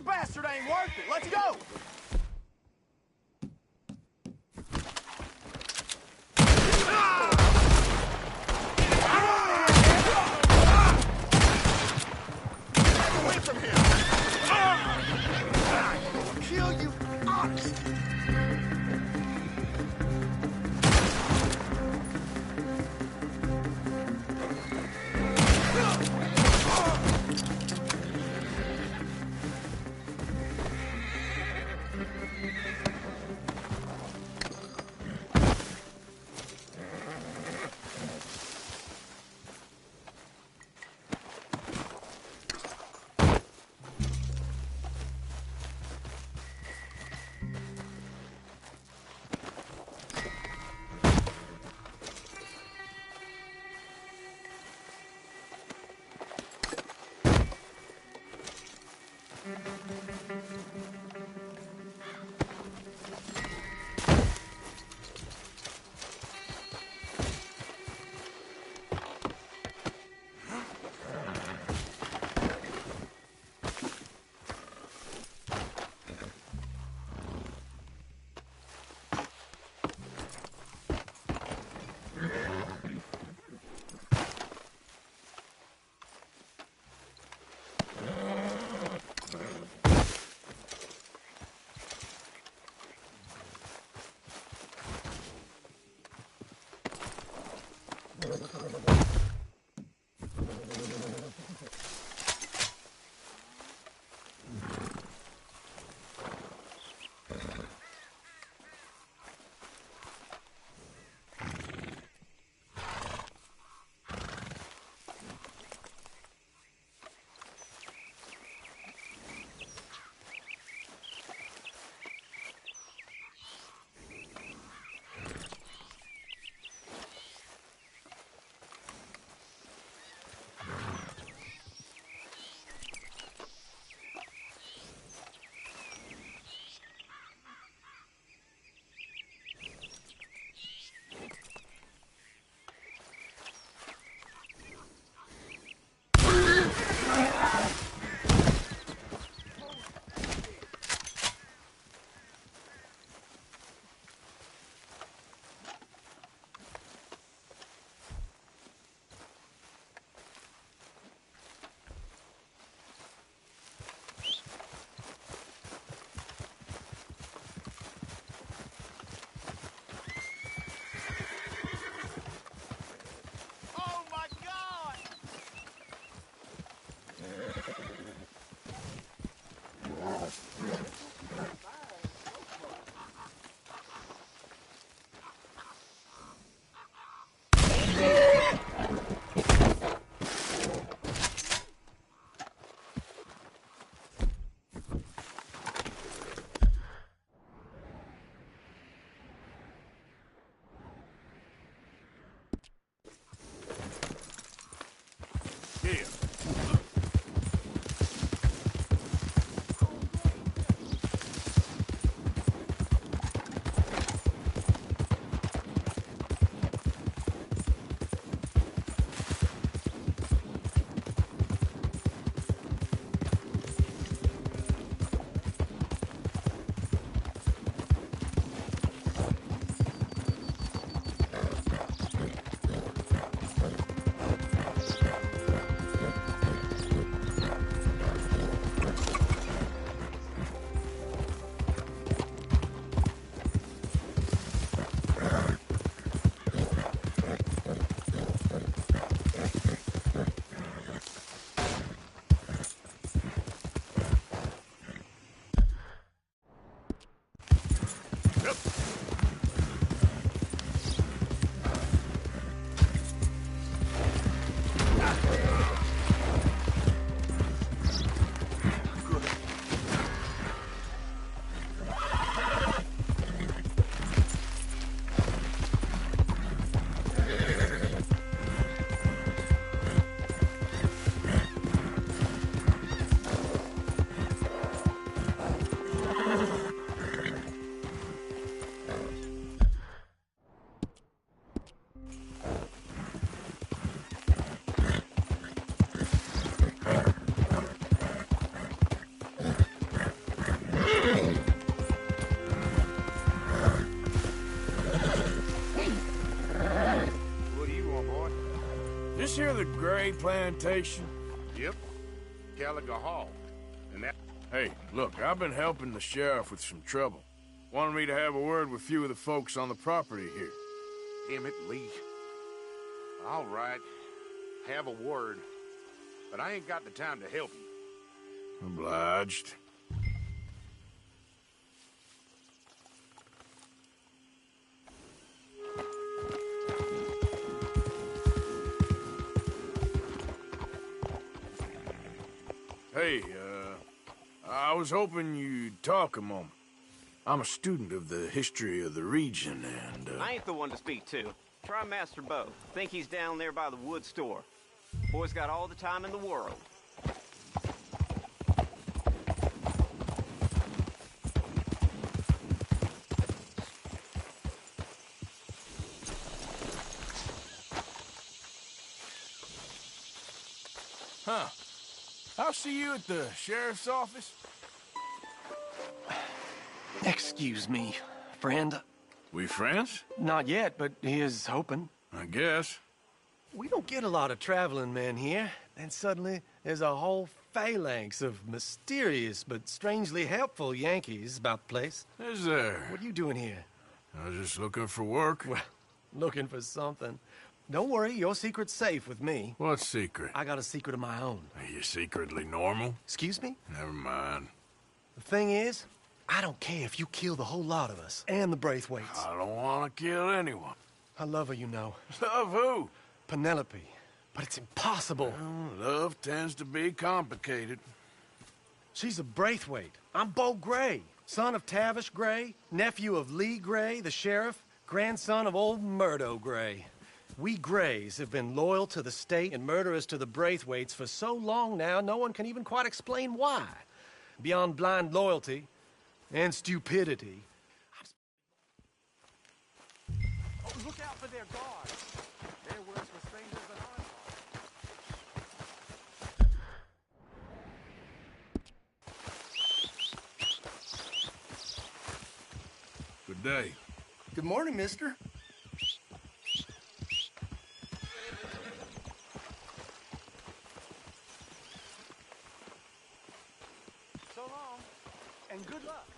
bastard ain't worth it. Let's go! Away from him! I'll kill you honest! this here the Gray Plantation? Yep. Gallagher Hall. And that... Hey, look, I've been helping the sheriff with some trouble. Wanted me to have a word with a few of the folks on the property here. Damn it, Lee. All right. Have a word. But I ain't got the time to help you. Obliged. Hey, I was hoping you'd talk a moment. I'm a student of the history of the region, and, I ain't the one to speak to. Try Master Bo. Think he's down there by the wood store. Boy's got all the time in the world. Huh. I'll see you at the sheriff's office. Excuse me, friend. We friends? Not yet, but he is hoping. I guess. We don't get a lot of traveling men here. Then suddenly, there's a whole phalanx of mysterious but strangely helpful Yankees about the place. Is there? What are you doing here? I was just looking for work. Well, looking for something. Don't worry, your secret's safe with me. What secret? I got a secret of my own. Are you secretly normal? Excuse me? Never mind. The thing is, I don't care if you kill the whole lot of us and the Braithwaites. I don't want to kill anyone. I love her, you know. Love who? Penelope. But it's impossible. Well, love tends to be complicated. She's a Braithwaite. I'm Bo Gray, son of Tavish Gray, nephew of Lee Gray, the sheriff, grandson of old Murdo Gray. We Grays have been loyal to the state and murderous to the Braithwaites for so long now, no one can even quite explain why. Beyond blind loyalty and stupidity. Oh, look out for their guards. They're worse for strangers than I. Good day. Good morning, mister. So long, and good luck.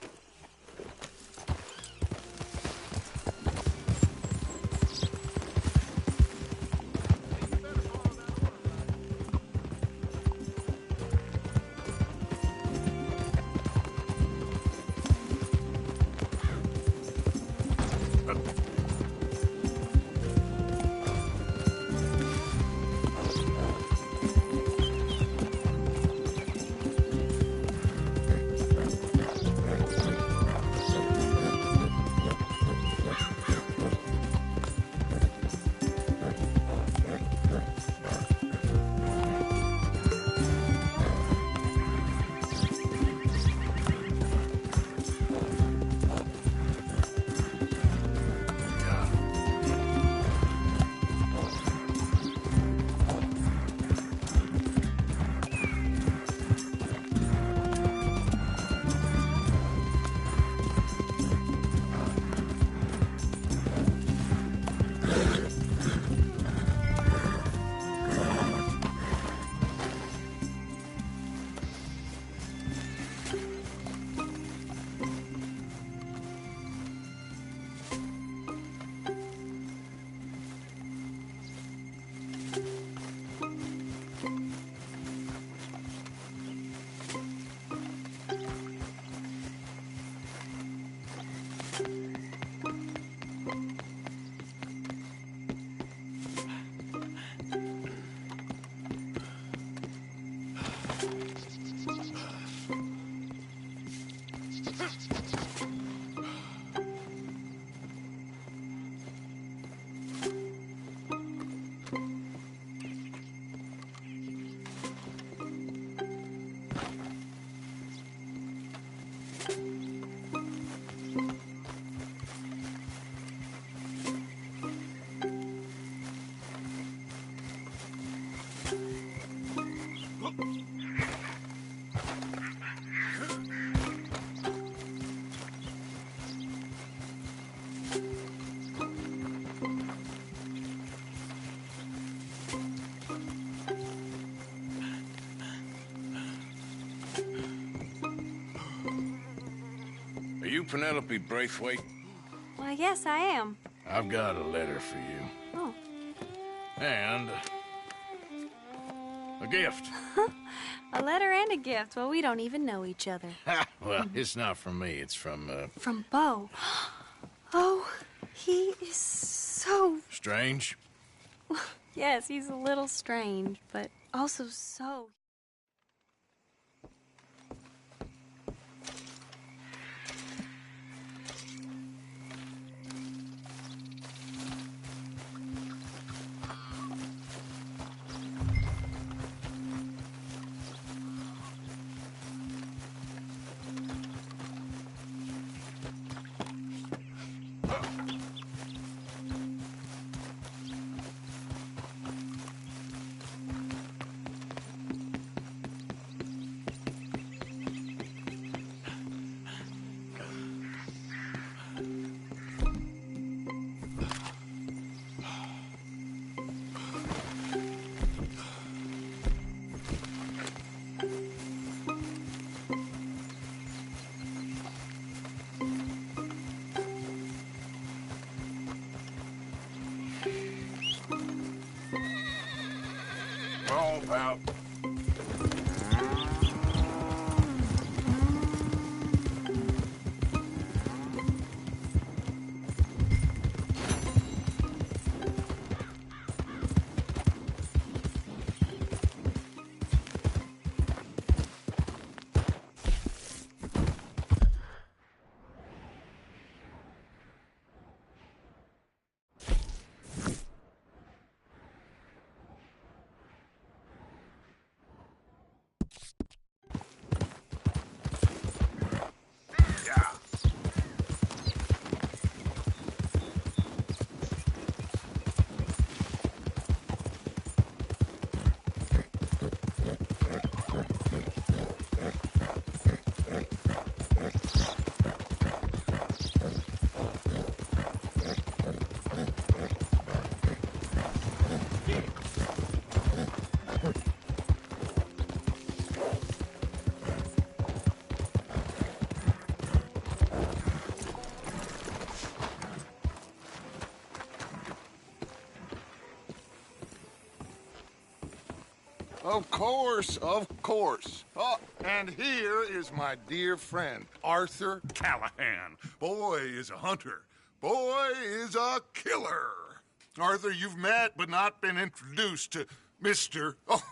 Penelope Braithwaite? Why, yes, I am. I've got a letter for you. Oh. And a gift. A letter and a gift. Well, we don't even know each other. Well, it's not from me. It's from, From Bo. Oh, he is so... Strange? Yes, he's a little strange, but also so... All about. Of course, of course. Oh, and here is my dear friend, Arthur Callahan. Boy is a hunter. Boy is a killer. Arthur, you've met but not been introduced to Mr. Oh,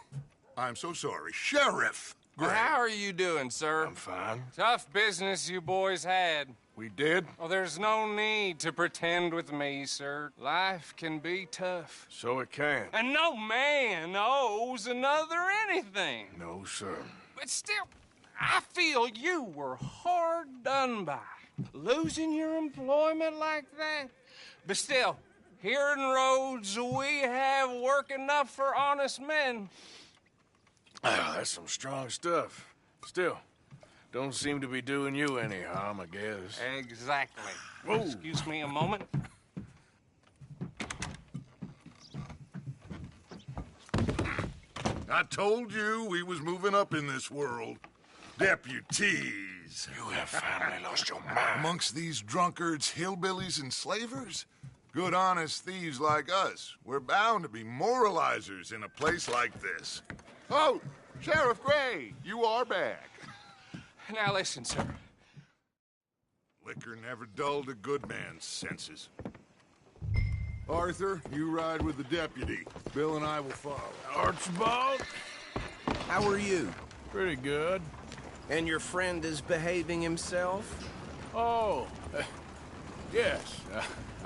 I'm so sorry, Sheriff Gray. Well, how are you doing, sir? I'm fine. Tough business you boys had. We did? Well, there's no need to pretend with me, sir. Life can be tough. So it can. And no man owes another anything. No, sir. But still, I feel you were hard done by. Losing your employment like that. But still, here in Rhodes, we have work enough for honest men. Ah, that's some strong stuff. Still, don't seem to be doing you any harm, I guess. Exactly. Whoa. Excuse me a moment. I told you we was moving up in this world. Deputies. You have finally lost your mind. Amongst these drunkards, hillbillies, and slavers? Good, honest thieves like us. We're bound to be moralizers in a place like this. Oh, Sheriff Gray, you are back. Now listen, sir. Liquor never dulled a good man's senses. Arthur, you ride with the deputy. Bill and I will follow. Archibald? How are you? Pretty good. And your friend is behaving himself? Oh, yes.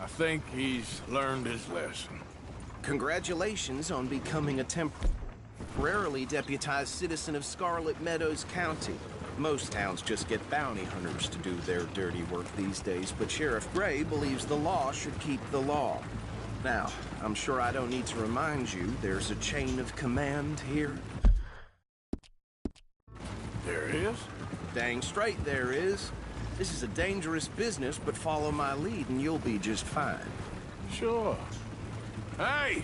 I think he's learned his lesson. Congratulations on becoming a temporarily deputized citizen of Scarlet Meadows County. Most towns just get bounty hunters to do their dirty work these days, but Sheriff Gray believes the law should keep the law. Now, I'm sure I don't need to remind you, there's a chain of command here. There is? Dang straight there is. This is a dangerous business, but follow my lead and you'll be just fine. Sure. Hey!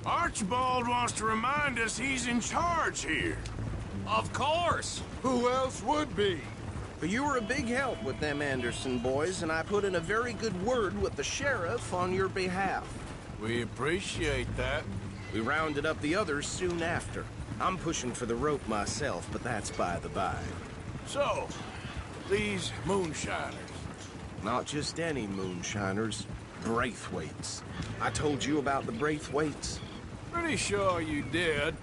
Archibald wants to remind us he's in charge here. Of course. Who else would be? But you were a big help with them Anderson boys, and I put in a very good word with the sheriff on your behalf. We appreciate that. We rounded up the others soon after. I'm pushing for the rope myself, but that's by the by. So, these moonshiners. Not just any moonshiners. Braithwaites. I told you about the Braithwaites? Pretty sure you did.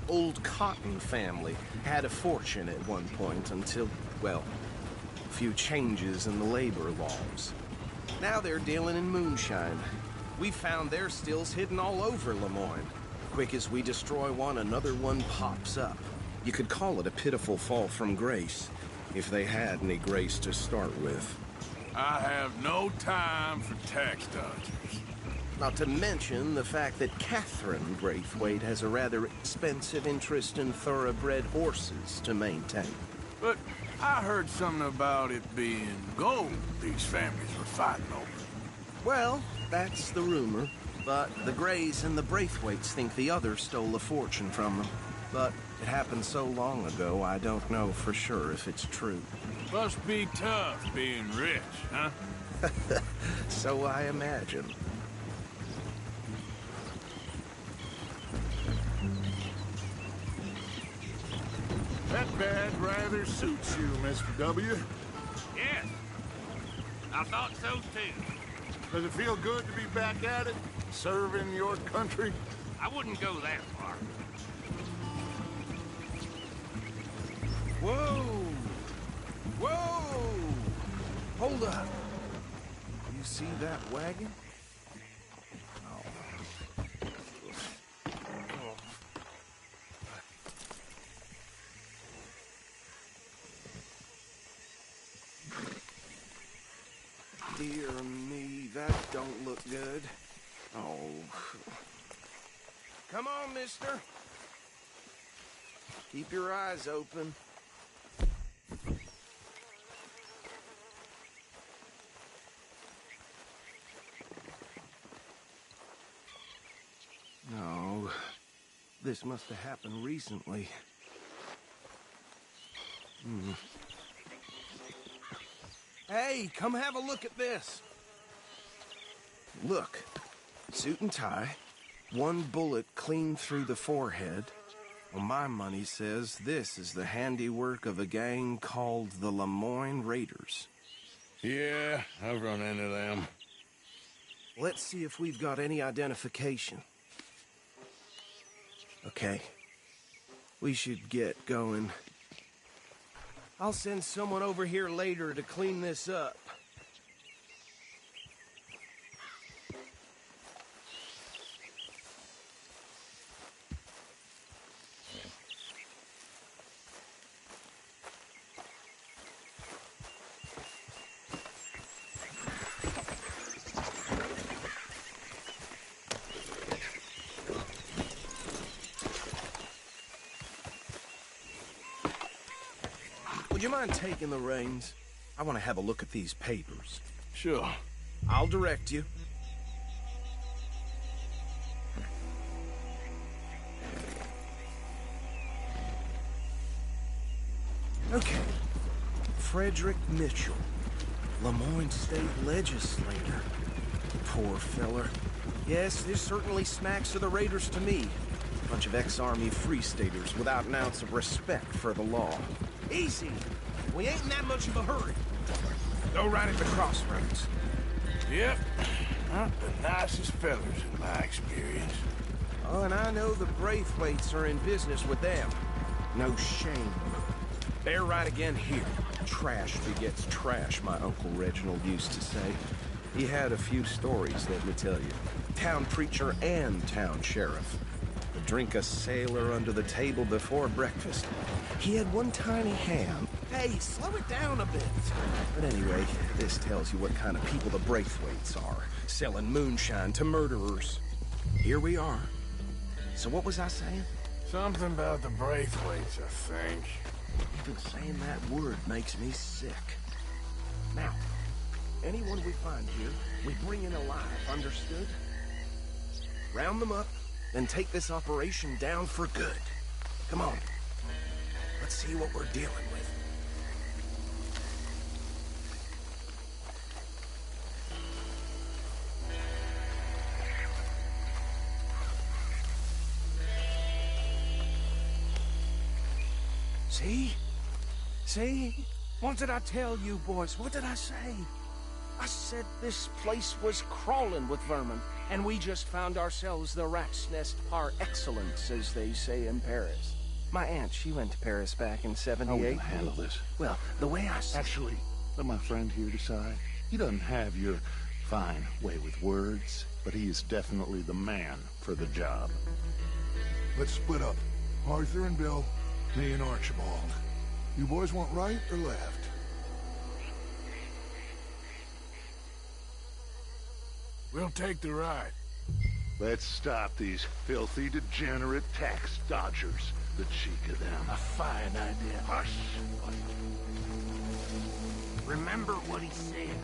Old Cotton family had a fortune at one point until, well, a few changes in the labor laws. Now they're dealing in moonshine. We found their stills hidden all over Lemoyne. Quick as we destroy one, another one pops up. You could call it a pitiful fall from grace, if they had any grace to start with. I have no time for tax dodgers. Not to mention the fact that Catherine Braithwaite has a rather expensive interest in thoroughbred horses to maintain. But I heard something about it being gold these families were fighting over. Well, that's the rumor. But the Greys and the Braithwaites think the others stole a fortune from them. But it happened so long ago, I don't know for sure if it's true. Must be tough being rich, huh? So I imagine. That badge rather suits you, Mr. W. Yes. I thought so, too. Does it feel good to be back at it? Serving your country? I wouldn't go that far. Whoa! Whoa! Hold up. You see that wagon? Dear me, that don't look good. Oh. Come on, mister. Keep your eyes open. No. This must have happened recently. Hey, come have a look at this. Look. Suit and tie. One bullet clean through the forehead. Well, my money says this is the handiwork of a gang called the Lemoyne Raiders. Yeah, I've run into them. Let's see if we've got any identification. Okay. We should get going. I'll send someone over here later to clean this up. Would you mind taking the reins? I want to have a look at these papers. Sure. I'll direct you. Okay. Frederick Mitchell, Lemoyne State Legislator. Poor feller. Yes, this certainly smacks of the Raiders to me. Bunch of ex-Army Free Staters without an ounce of respect for the law. Easy. We ain't in that much of a hurry. Go right at the crossroads. Yep. Not the nicest fellers in my experience. Oh, and I know the Braithwaites are in business with them. No shame. They're right again here. Trash begets trash, my Uncle Reginald used to say. He had a few stories, let me tell you. Town preacher and town sheriff. Would drink a sailor under the table before breakfast. He had one tiny hand. Hey, slow it down a bit. But anyway, this tells you what kind of people the Braithwaites are. Selling moonshine to murderers. Here we are. So what was I saying? Something about the Braithwaites, I think. Even saying that word makes me sick. Now, anyone we find here, we bring in alive, understood? Round them up, then take this operation down for good. Come on. Let's see what we're dealing with. See? See? What did I tell you, boys? What did I say? I said this place was crawling with vermin, and we just found ourselves the rat's nest par excellence, as they say in Paris. My aunt, she went to Paris back in '78. How are we gonna handle this? Well, the way I see... Actually, let my friend here decide. He doesn't have your fine way with words, but he is definitely the man for the job. Let's split up. Arthur and Bill, me and Archibald. You boys want right or left? We'll take the right. Let's stop these filthy, degenerate tax dodgers. The cheek of them. A fine idea. Hush! Remember what he said.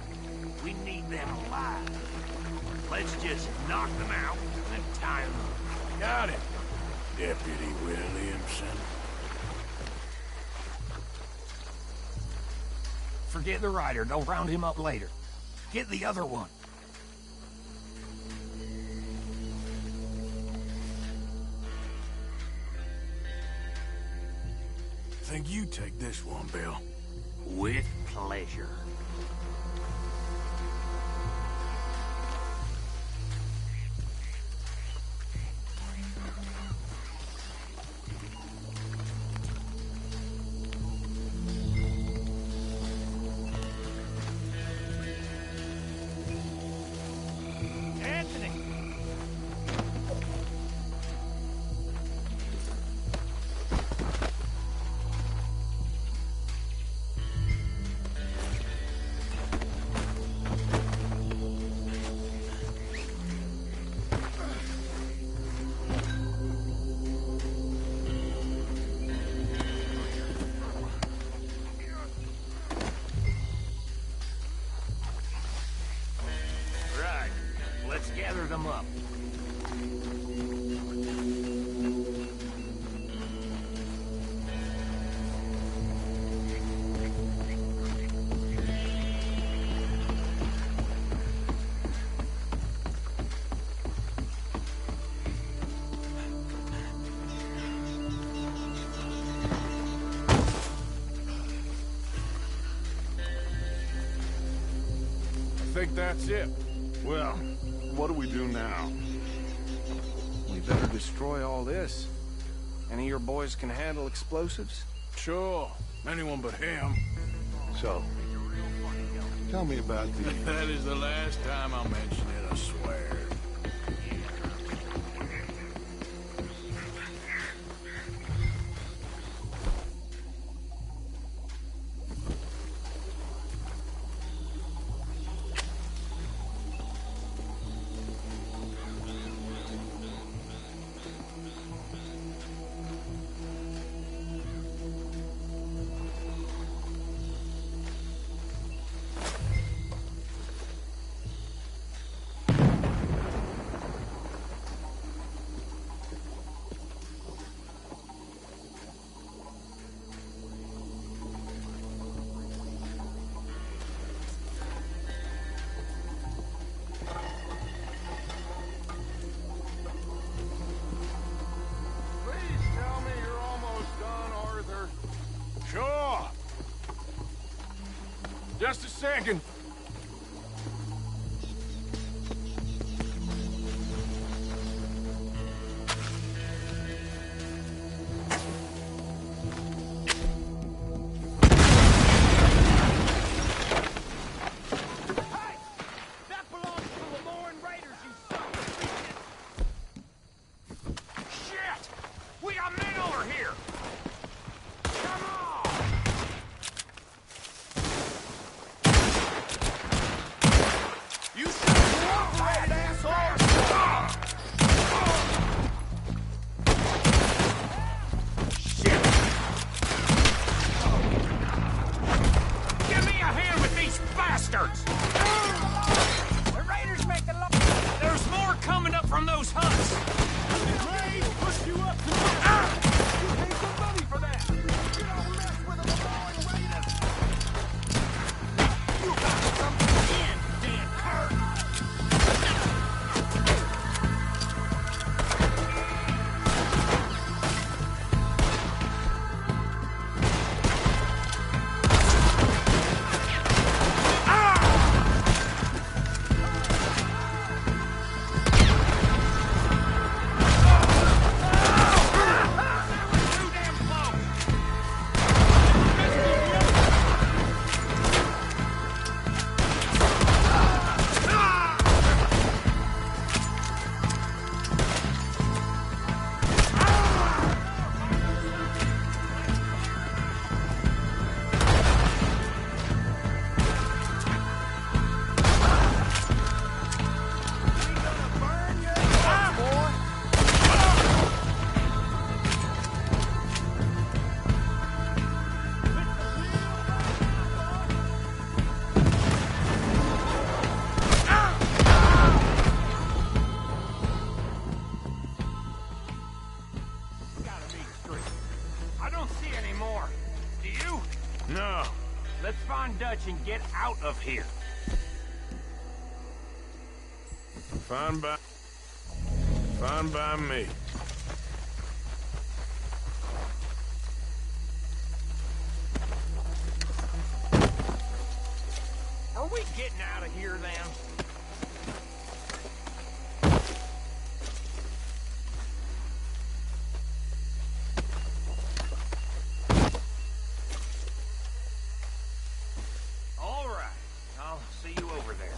We need them alive. Let's just knock them out and tie them up. Got it, Deputy Williamson. Forget the rider. Go round him up later. Get the other one. Think you take this one, Bill. With pleasure. Anthony! Right. Let's gather them up. I think that's it. Well, what do we do now? We better destroy all this. Any of your boys can handle explosives? Sure. Anyone but him. So, tell me about the... That is the last time I'll mention it, I swear. Please tell me you're almost done, Arthur. Sure. Just a second. That belongs to the Lauren Raiders, you son of a bitches! Shit! We got men over here! Come on! and get out of here. Fine by me. Are we getting out of here then? All right. I'll see you over there.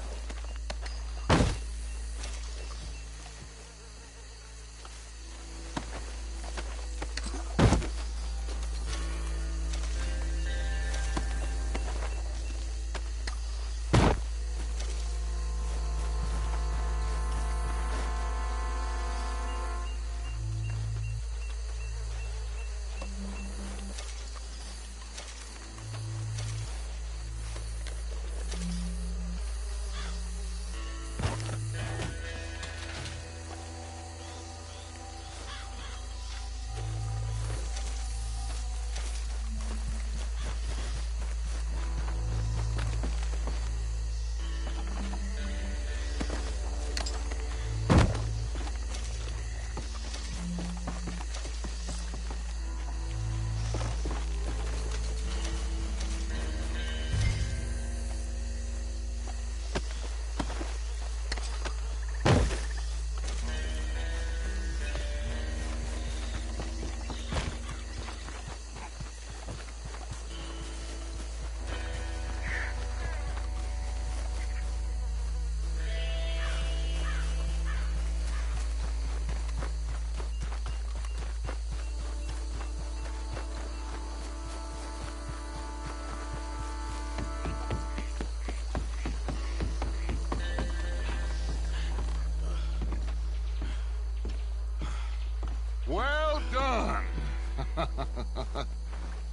Well done.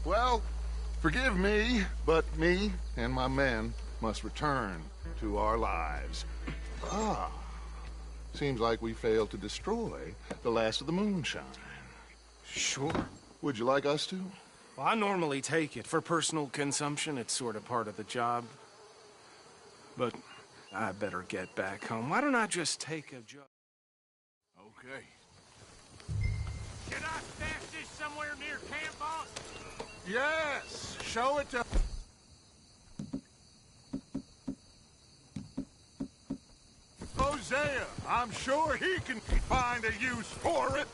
Well, forgive me, but me and my men must return to our lives. Ah, seems like we failed to destroy the last of the moonshine. Sure. Would you like us to? Well, I normally take it. For personal consumption, it's sort of part of the job. But I better get back home. Why don't I just take a jug? Okay. Can I stash this somewhere near camp, boss? Yes! Show it to... Hosea! I'm sure he can find a use for it.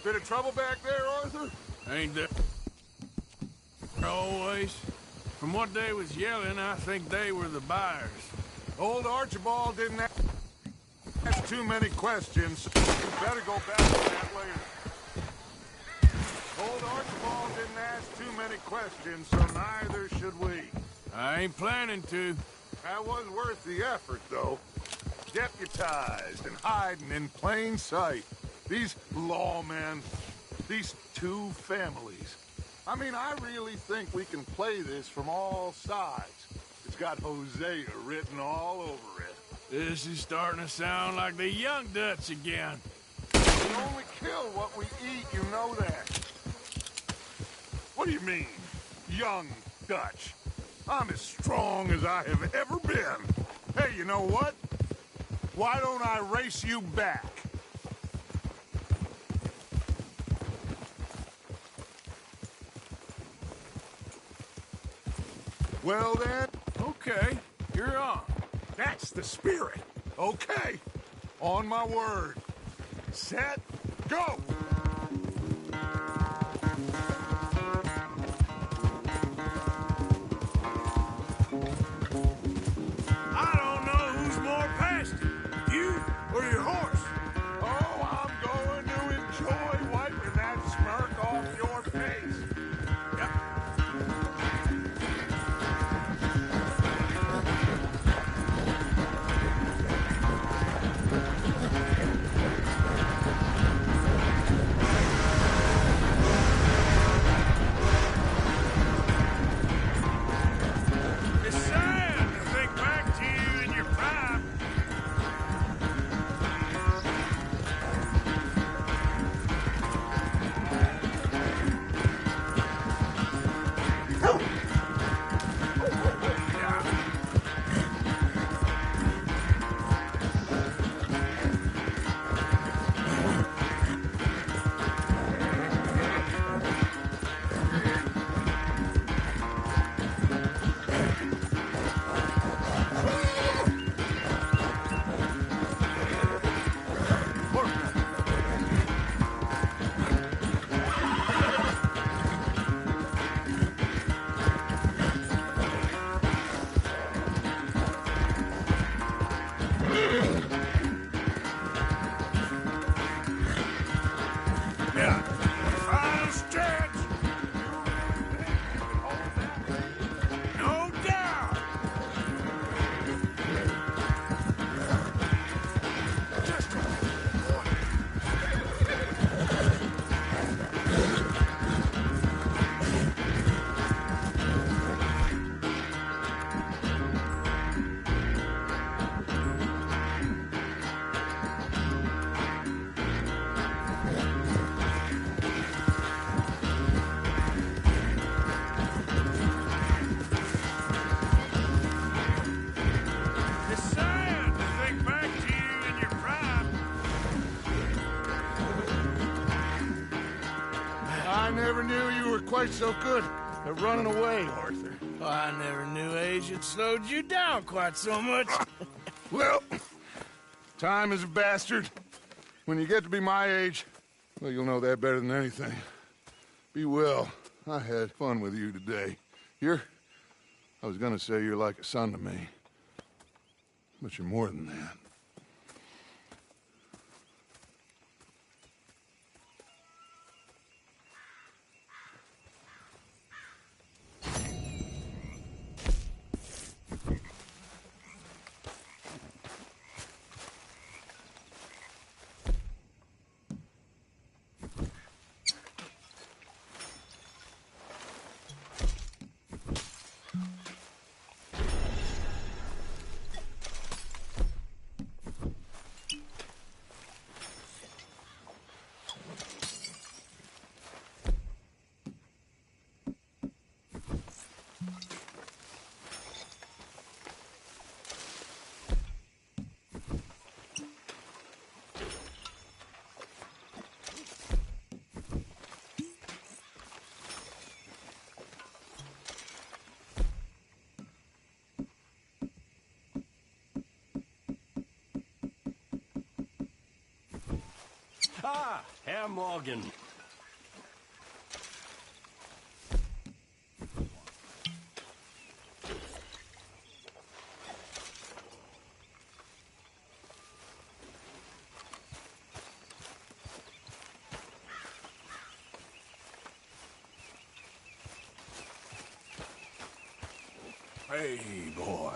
Bit of trouble back there, Arthur? Ain't there always? From what they was yelling, I think they were the buyers. Old Archibald didn't ask too many questions. You better go back to that later. Old Archibald didn't ask too many questions, so neither should we. I ain't planning to. That was worth the effort, though. Deputized and hiding in plain sight. These lawmen, these two families. I mean, I really think we can play this from all sides. It's got Hosea written all over it. This is starting to sound like the Young Dutch again. We only kill what we eat, you know that. What do you mean, Young Dutch? I'm as strong as I have ever been. Hey, you know what? Why don't I race you back? Well then, okay, you're on. That's the spirit. Okay, on my word. Set, go! I don't know who's more past it, you or your horse. Oh, I'm going to enjoy wiping that smirk off your face. knew you were quite so good at running away, Arthur. Well, I never knew age had slowed you down quite so much. Well, time is a bastard. When you get to be my age, well, you'll know that better than anything. Be well. I had fun with you today. I was gonna say you're like a son to me. But you're more than that. Ah, Herr Morgan. Hey, boy.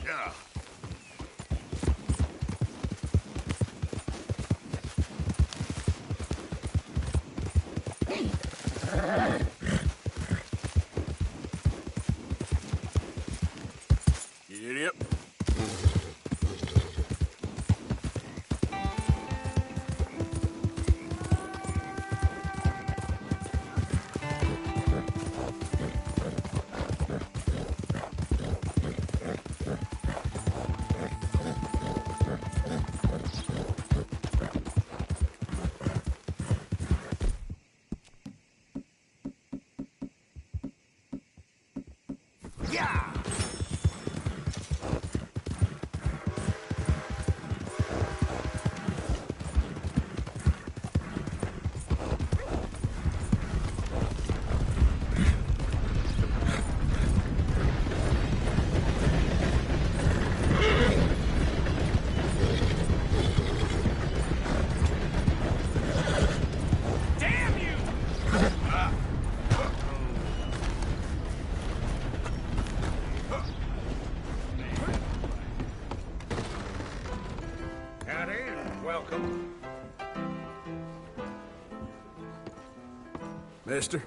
Yeah. Idiot. Yeah! Damn you! Howdy, welcome. Mister?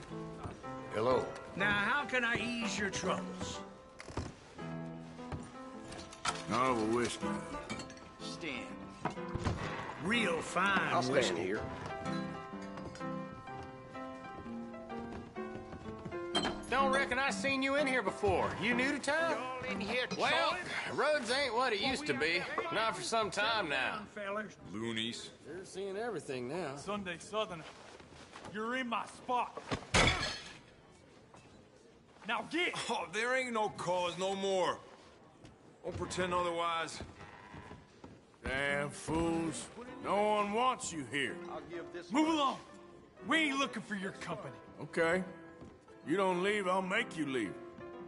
Hello. Now, how can I ease your troubles? I'll have a whiskey. Stand. Real fine I'll stand whiskey. here. Don't reckon I seen you in here before. You new to town? Y'all in here Well, trolling? roads ain't what it used to be. Not for some time now. Fellas. Loonies. They're seeing everything now. Sunday Southern, you're in my spot. Now get! Oh, there ain't no cause no more. Don't pretend otherwise. Damn fools. No one wants you here. Move along. We ain't looking for your company. Okay. You don't leave, I'll make you leave.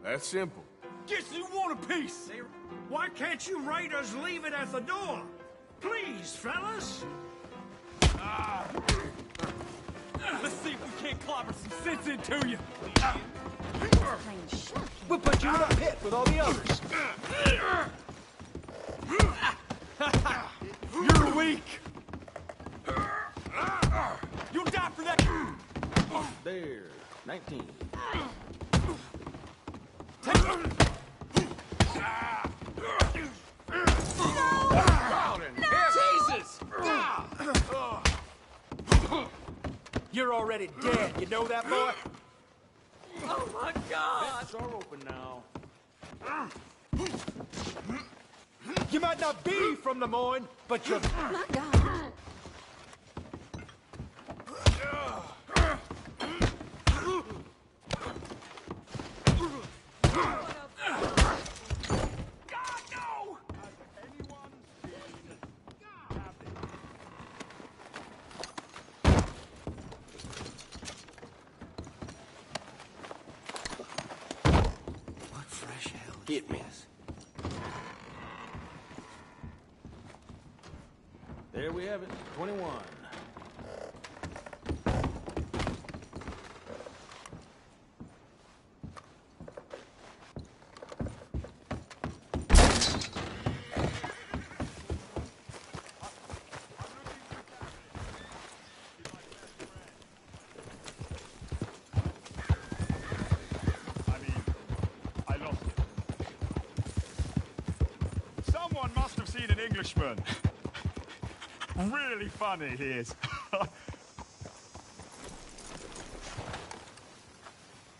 That's simple. Guess you want a piece. Why can't you raiders leave it at the door? Please, fellas. Let's see if we can't clobber some sense into you. We'll put you in a pit with all the others. You're weak. You'll die for that. There. 19. Jesus! already dead. You know that, boy? Oh my God! Vents are open now. You might not be from Des Moines, but you're... My God. It miss. There we have it, 21. Someone must have seen an Englishman. Really funny he is.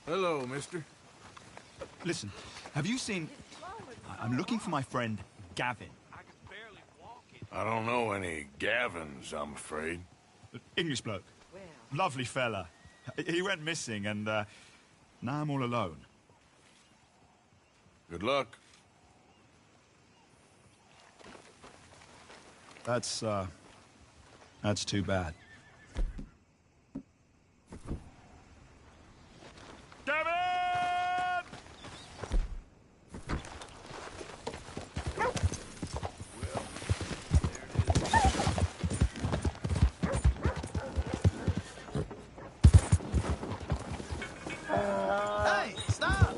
Hello, mister. Listen, have you seen... I'm looking for my friend, Gavin. I don't know any Gavins, I'm afraid. English bloke. Lovely fella. He went missing and now I'm all alone. Good luck. That's too bad. Gavin! Hey, stop!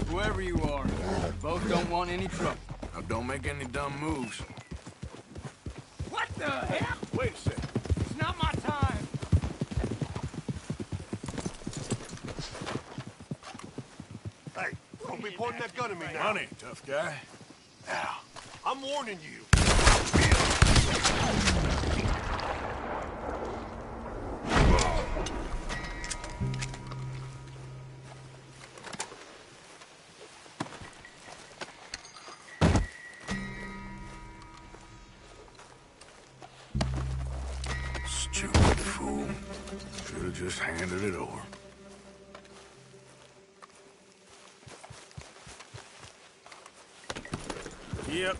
Whoever you are, both don't want any trouble. Now don't make any dumb moves. What the hell? Wait a second. It's not my time. Hey, don't be pointing that gun at me now. Money, tough guy. Now, I'm warning you. Stupid fool. Should have just handed it over. Yep.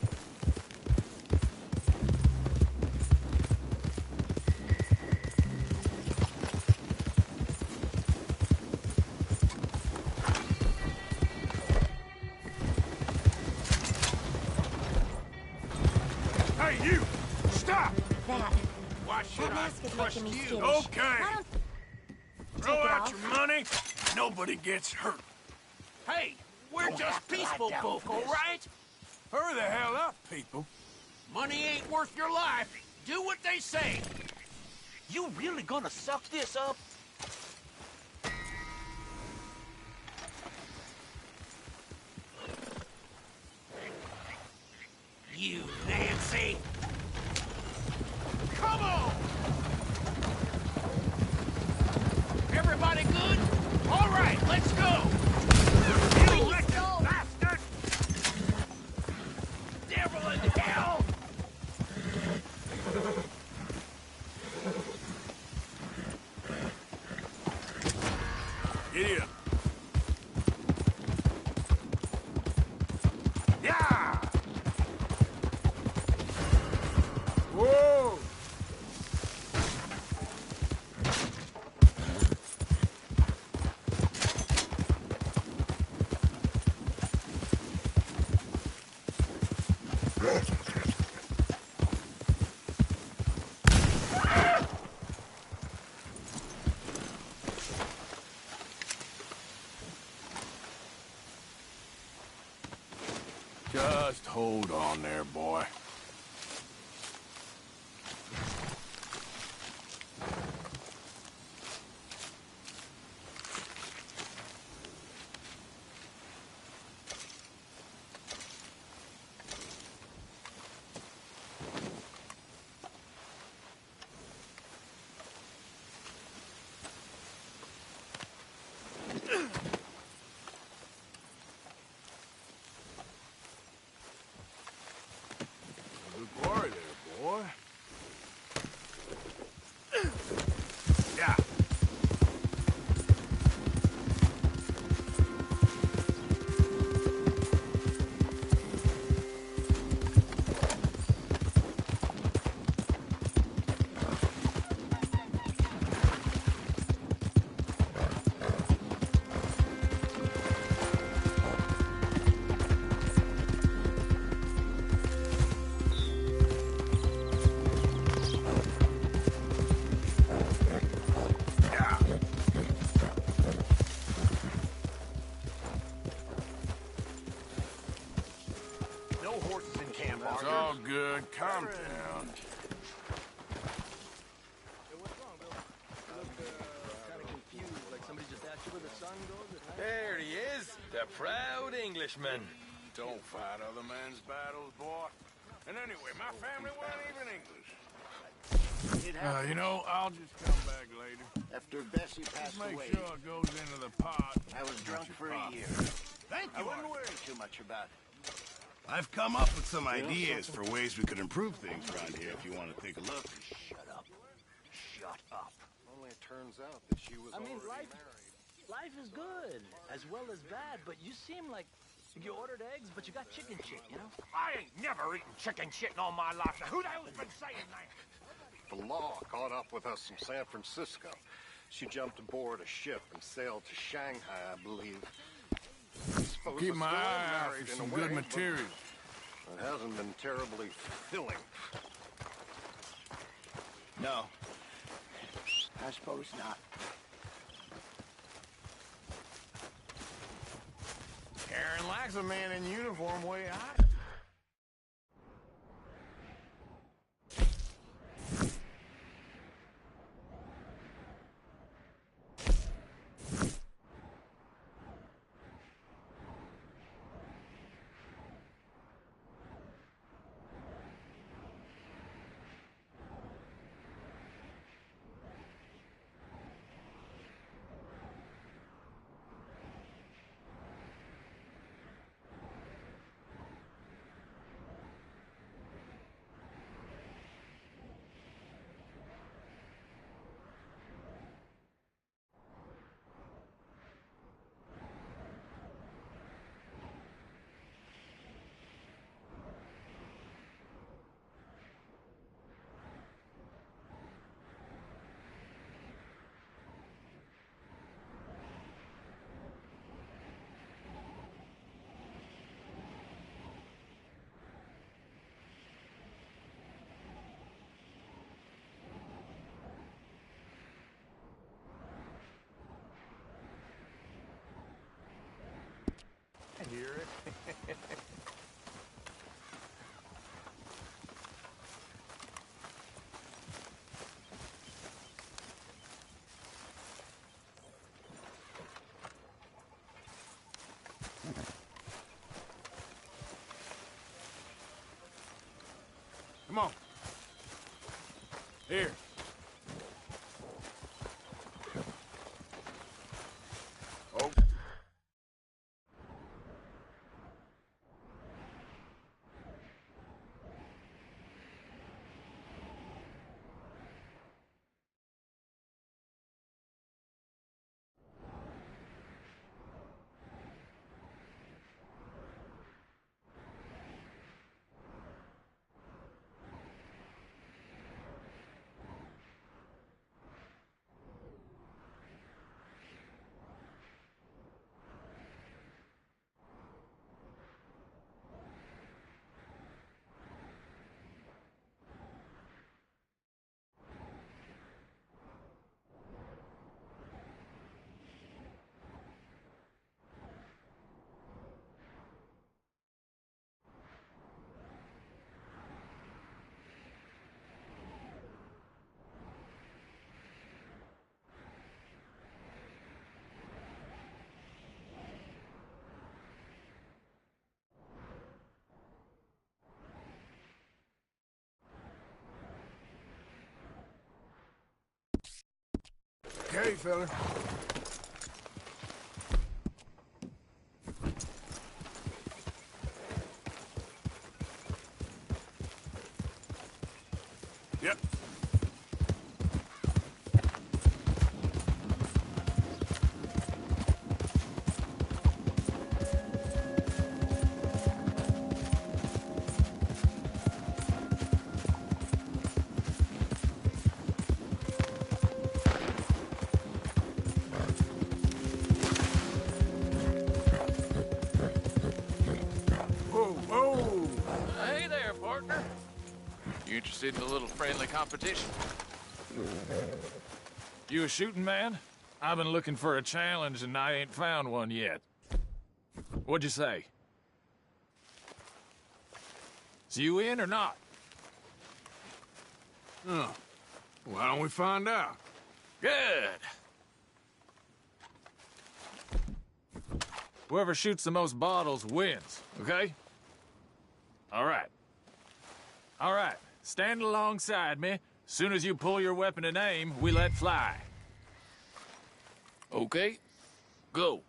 Hey, you! Stop! That. Why should That I mask is trust making me you? skittish. Okay. Why don't Throw take it out off? your money. Nobody gets hurt. Hey, we're just peaceful folk, all right? Hurry the hell up, people. Money ain't worth your life. Do what they say. You really gonna suck this up? You Nancy! Come on! Everybody good? All right, let's go! You wicked bastard! Devil in hell! Get Just hold on there, boy. Good quarry there, boy. Yeah. No horses in camp, It's Arthur. all good. Calm down. There he is, the proud Englishman. Don't fight other men's battles, boy. And anyway, my family weren't even English. You know, I'll just come back later. After Bessie passed Just make away, sure it goes into the pot. I was drunk for a year. Thank I you, wouldn't Arthur. worry too much about it. I've come up with some ideas for ways we could improve things around here if you want to take a look. Shut up. Shut up. Only it turns out that she was already married. Life is good, as well as bad, but you seem like you ordered eggs, but you got chicken shit, you know? I ain't never eaten chicken shit in all my life. Now, who the hell's been saying that? The law caught up with us in San Francisco. She jumped aboard a ship and sailed to Shanghai, I believe. Keep my eye out for some good material. It hasn't been terribly filling. No. I suppose not. Aaron likes a man in uniform way high. I hear it. Come on. Here. Oh. Okay, fella. Yep. Whoa, whoa! Hey there, partner. You interested in a little friendly competition? You a shooting man? I've been looking for a challenge and I ain't found one yet. What'd you say? Is you in or not? Oh, why don't we find out? Good. Whoever shoots the most bottles wins, okay? All right. All right, stand alongside me. Soon as you pull your weapon and aim, we let fly. Okay, go.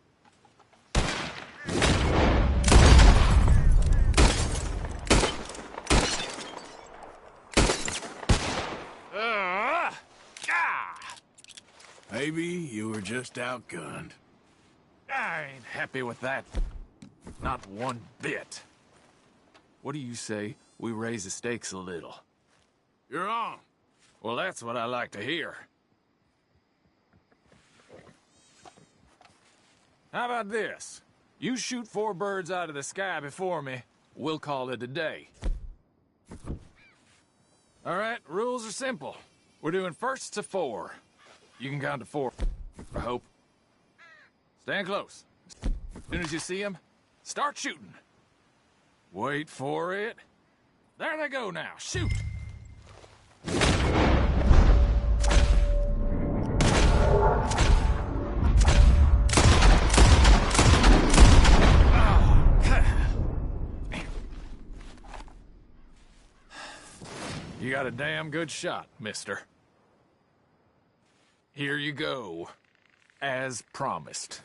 Maybe you were just outgunned. I ain't happy with that. Not one bit. What do you say we raise the stakes a little? You're on. Well, that's what I like to hear. How about this? You shoot 4 birds out of the sky before me, we'll call it a day. All right, rules are simple. We're doing firsts to 4. You can count to 4, I hope. Stand close. As soon as you see them, start shooting. Wait for it. There they go now. Shoot! You got a damn good shot, mister. Here you go. As promised.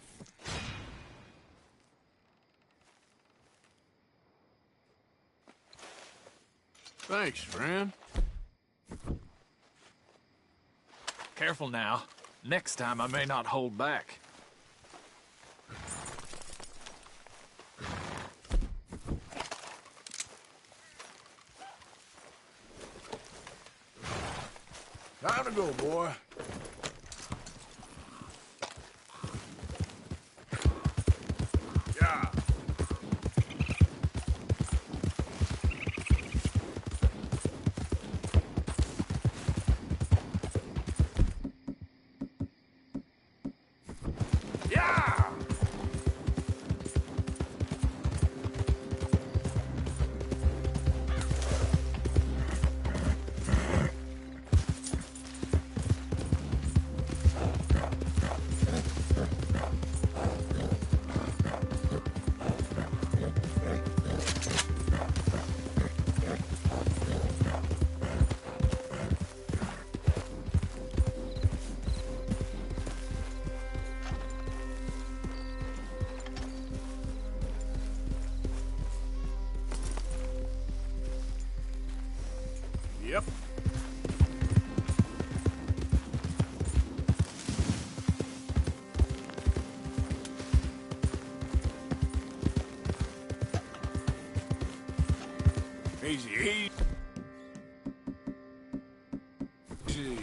Thanks, friend. Careful now. Next time I may not hold back. Time to go, boy. Yeah. Yeah! Yep. Easy, easy. Easy.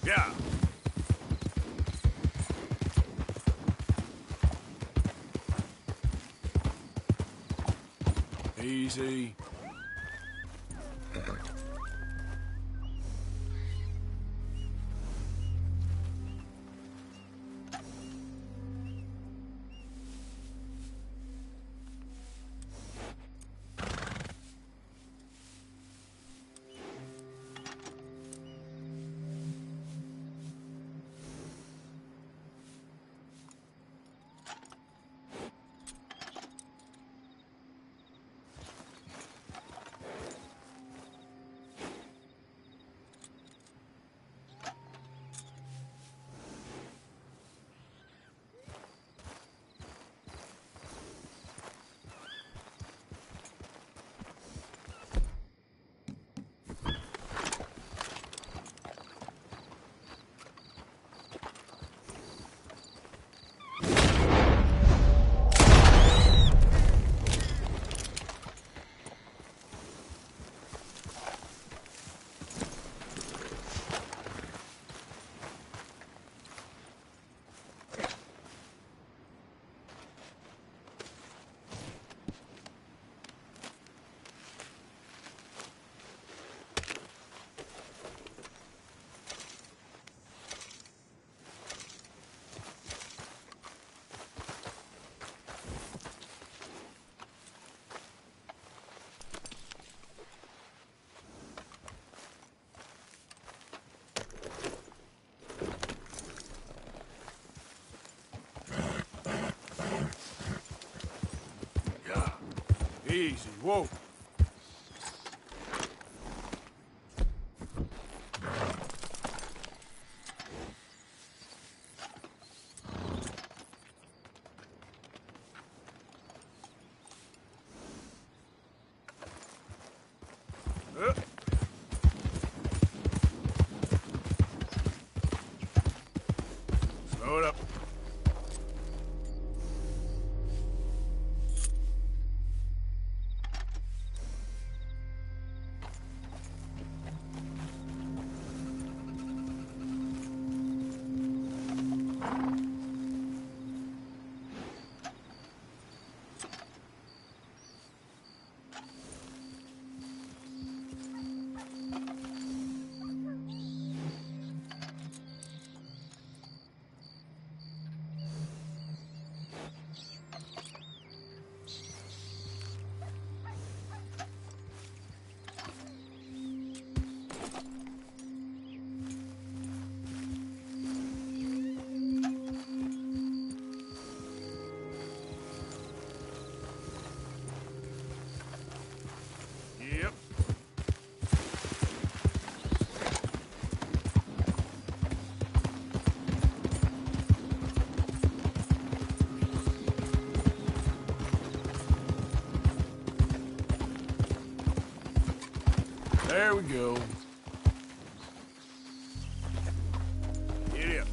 Yeah. Easy. Easy, whoa. Slow it up. Yep. There we go. Giddy up.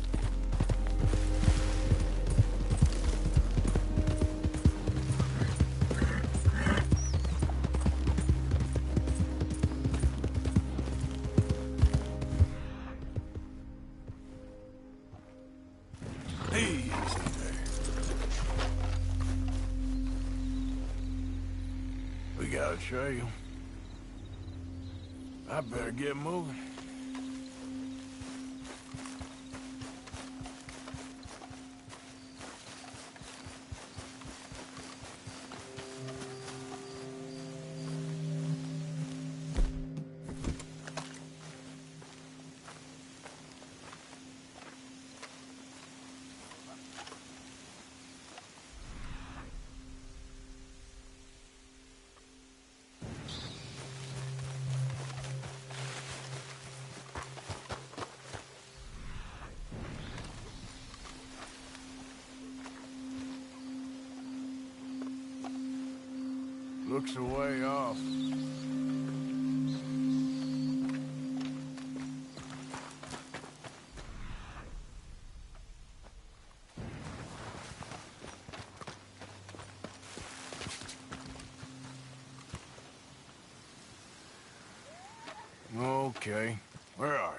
Easy there. We got a trail. I better get moving. Looks a way off. Okay, where are you?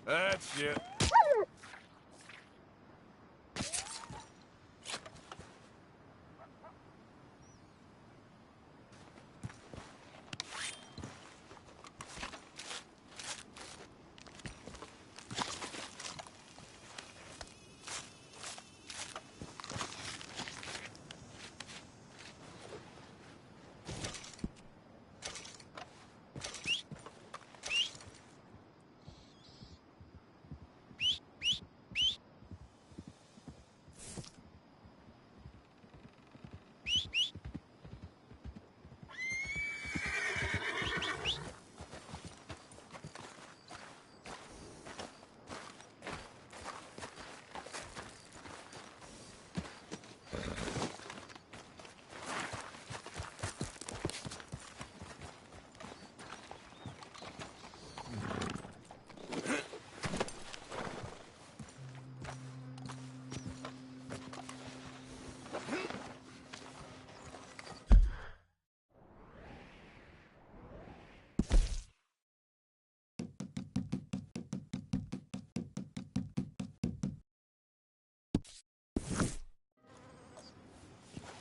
That's it.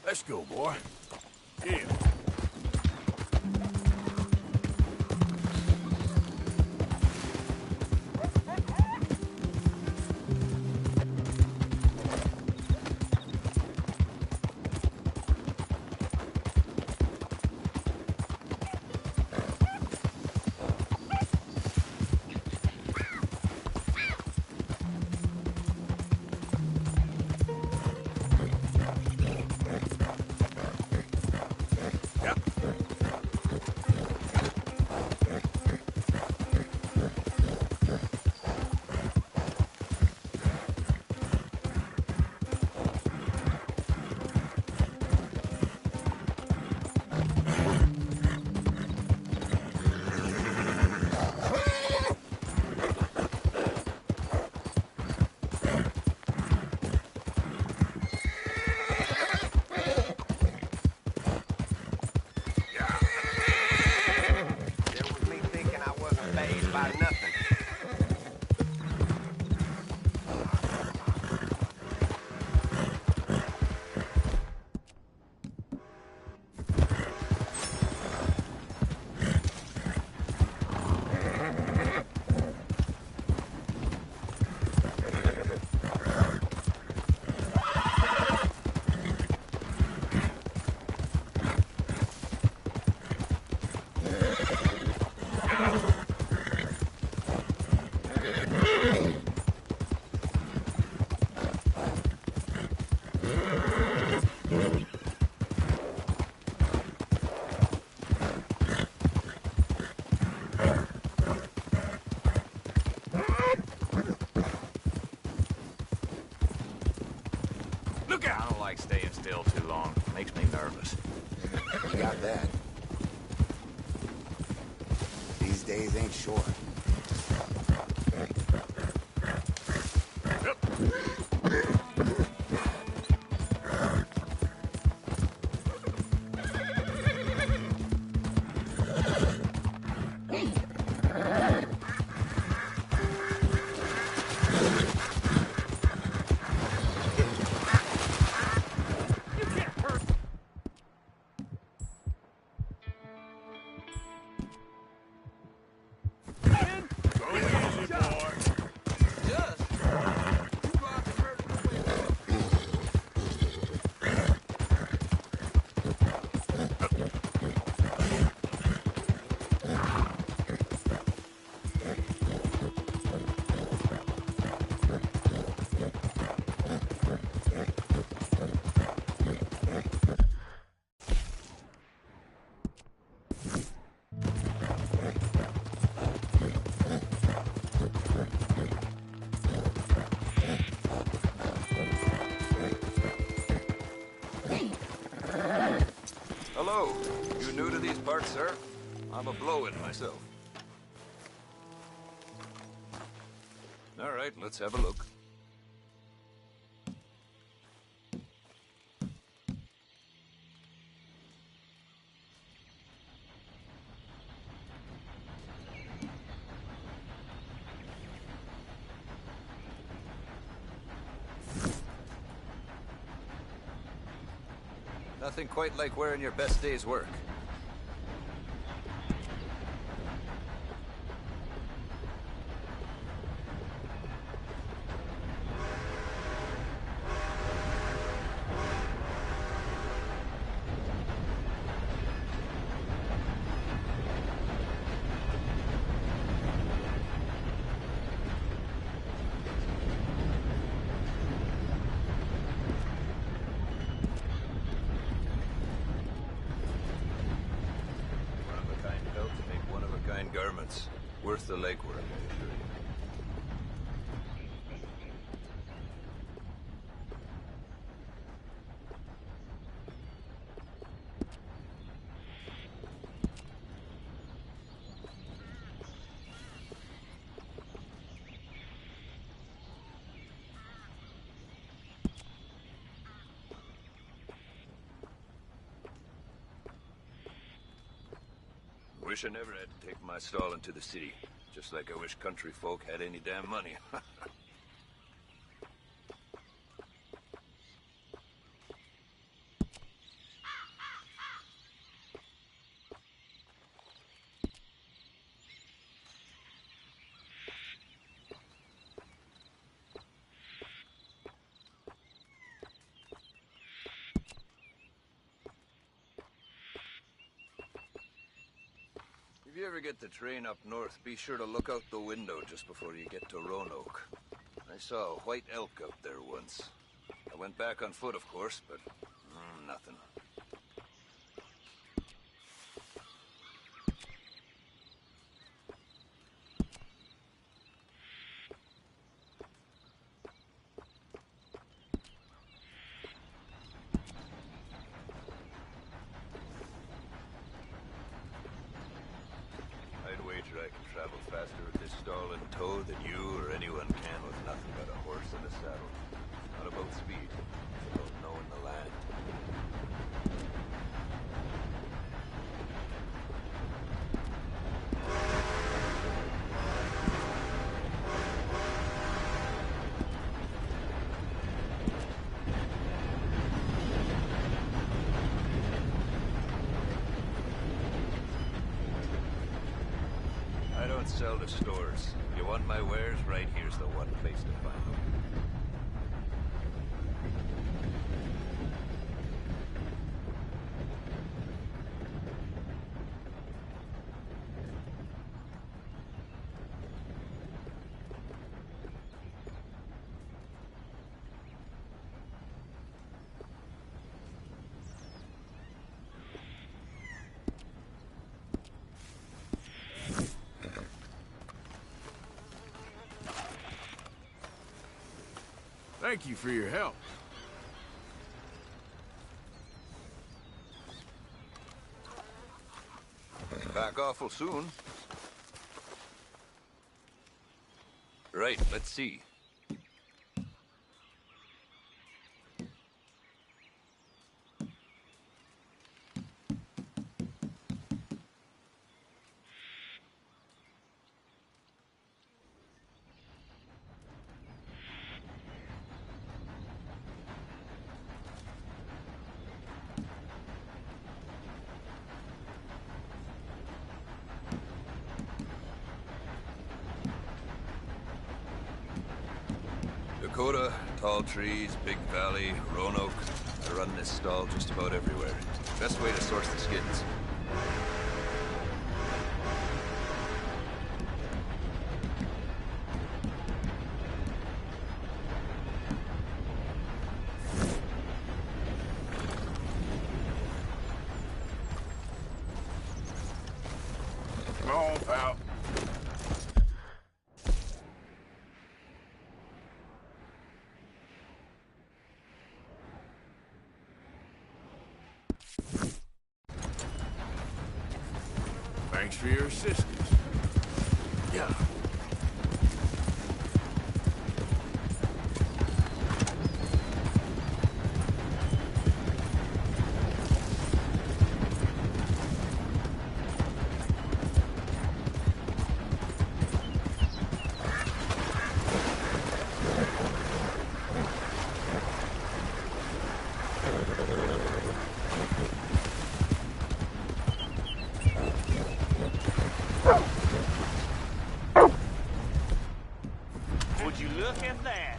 Let's go, boy. Yeah. Look out! I don't like staying still too long. Makes me nervous. You got that. These days ain't short. So, you new to these parts, sir? I'm a blow-in myself. All right, let's have a look. Nothing quite like wearing your best day's work. Garments. Worth the legwork, I assure you. Wish I never had to take my stall into the city. Just like I wish country folk had any damn money. If you ever get the train up north, be sure to look out the window just before you get to Roanoke. I saw a white elk out there once. I went back on foot, of course, but nothing. I can travel faster with this stall in tow than you or anyone can with nothing but a horse and a saddle. It's not about speed, it's about knowing the land. I don't sell to stores. You want my wares? Right here's the one place to find them. Thank you for your help. Back awful soon. Right, let's see. Dakota, tall trees, big valley, Roanoke. I run this stall just about everywhere. Best way to source the skins. Come on, pal. Thanks for your assistance. Yeah. Would you look at that?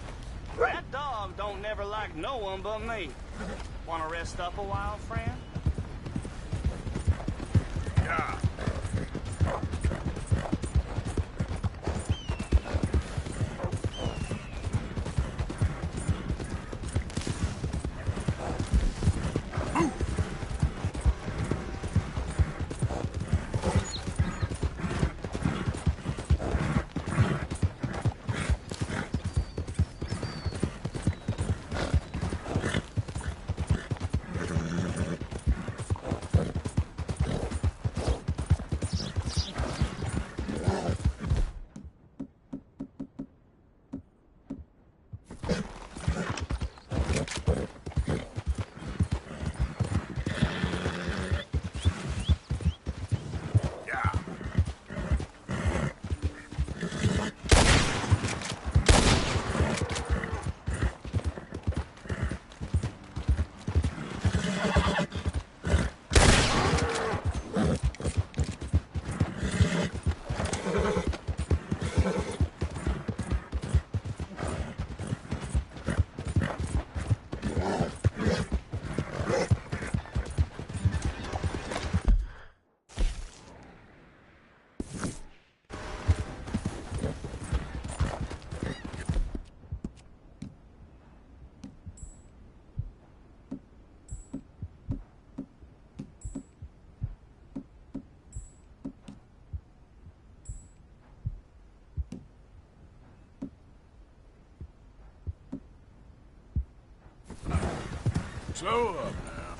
That dog don't never like no one but me. Wanna rest up a while, friend? Yeah. Slow up now.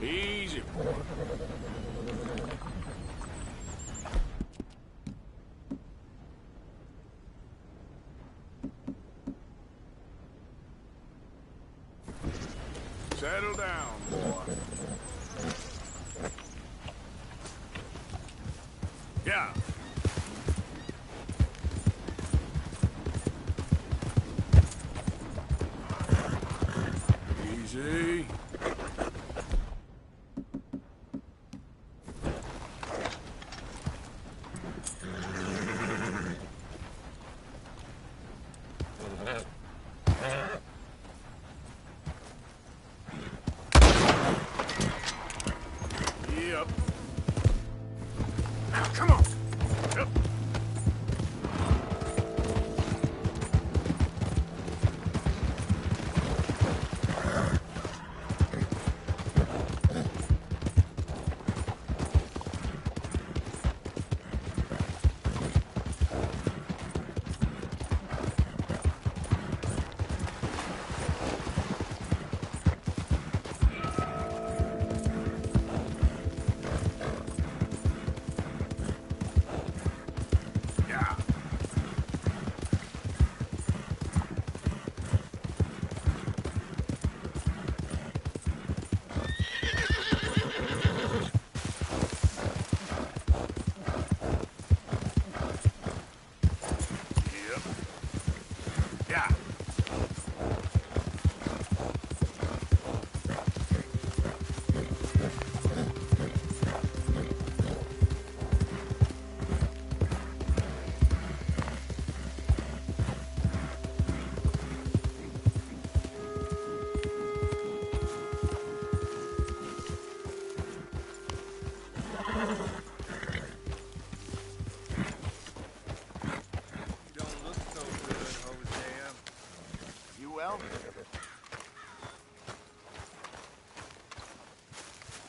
Easy, boy. Settle down, boy. Yeah. Easy. Yep. Now, come on. Yep.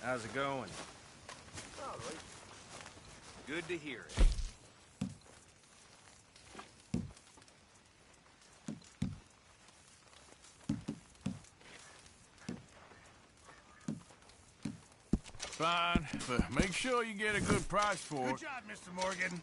How's it going? All right. Good to hear it. fine, but make sure you get a good price for it. Good job, Mr. Morgan.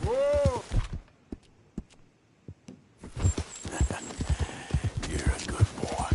Whoa! You're a good boy.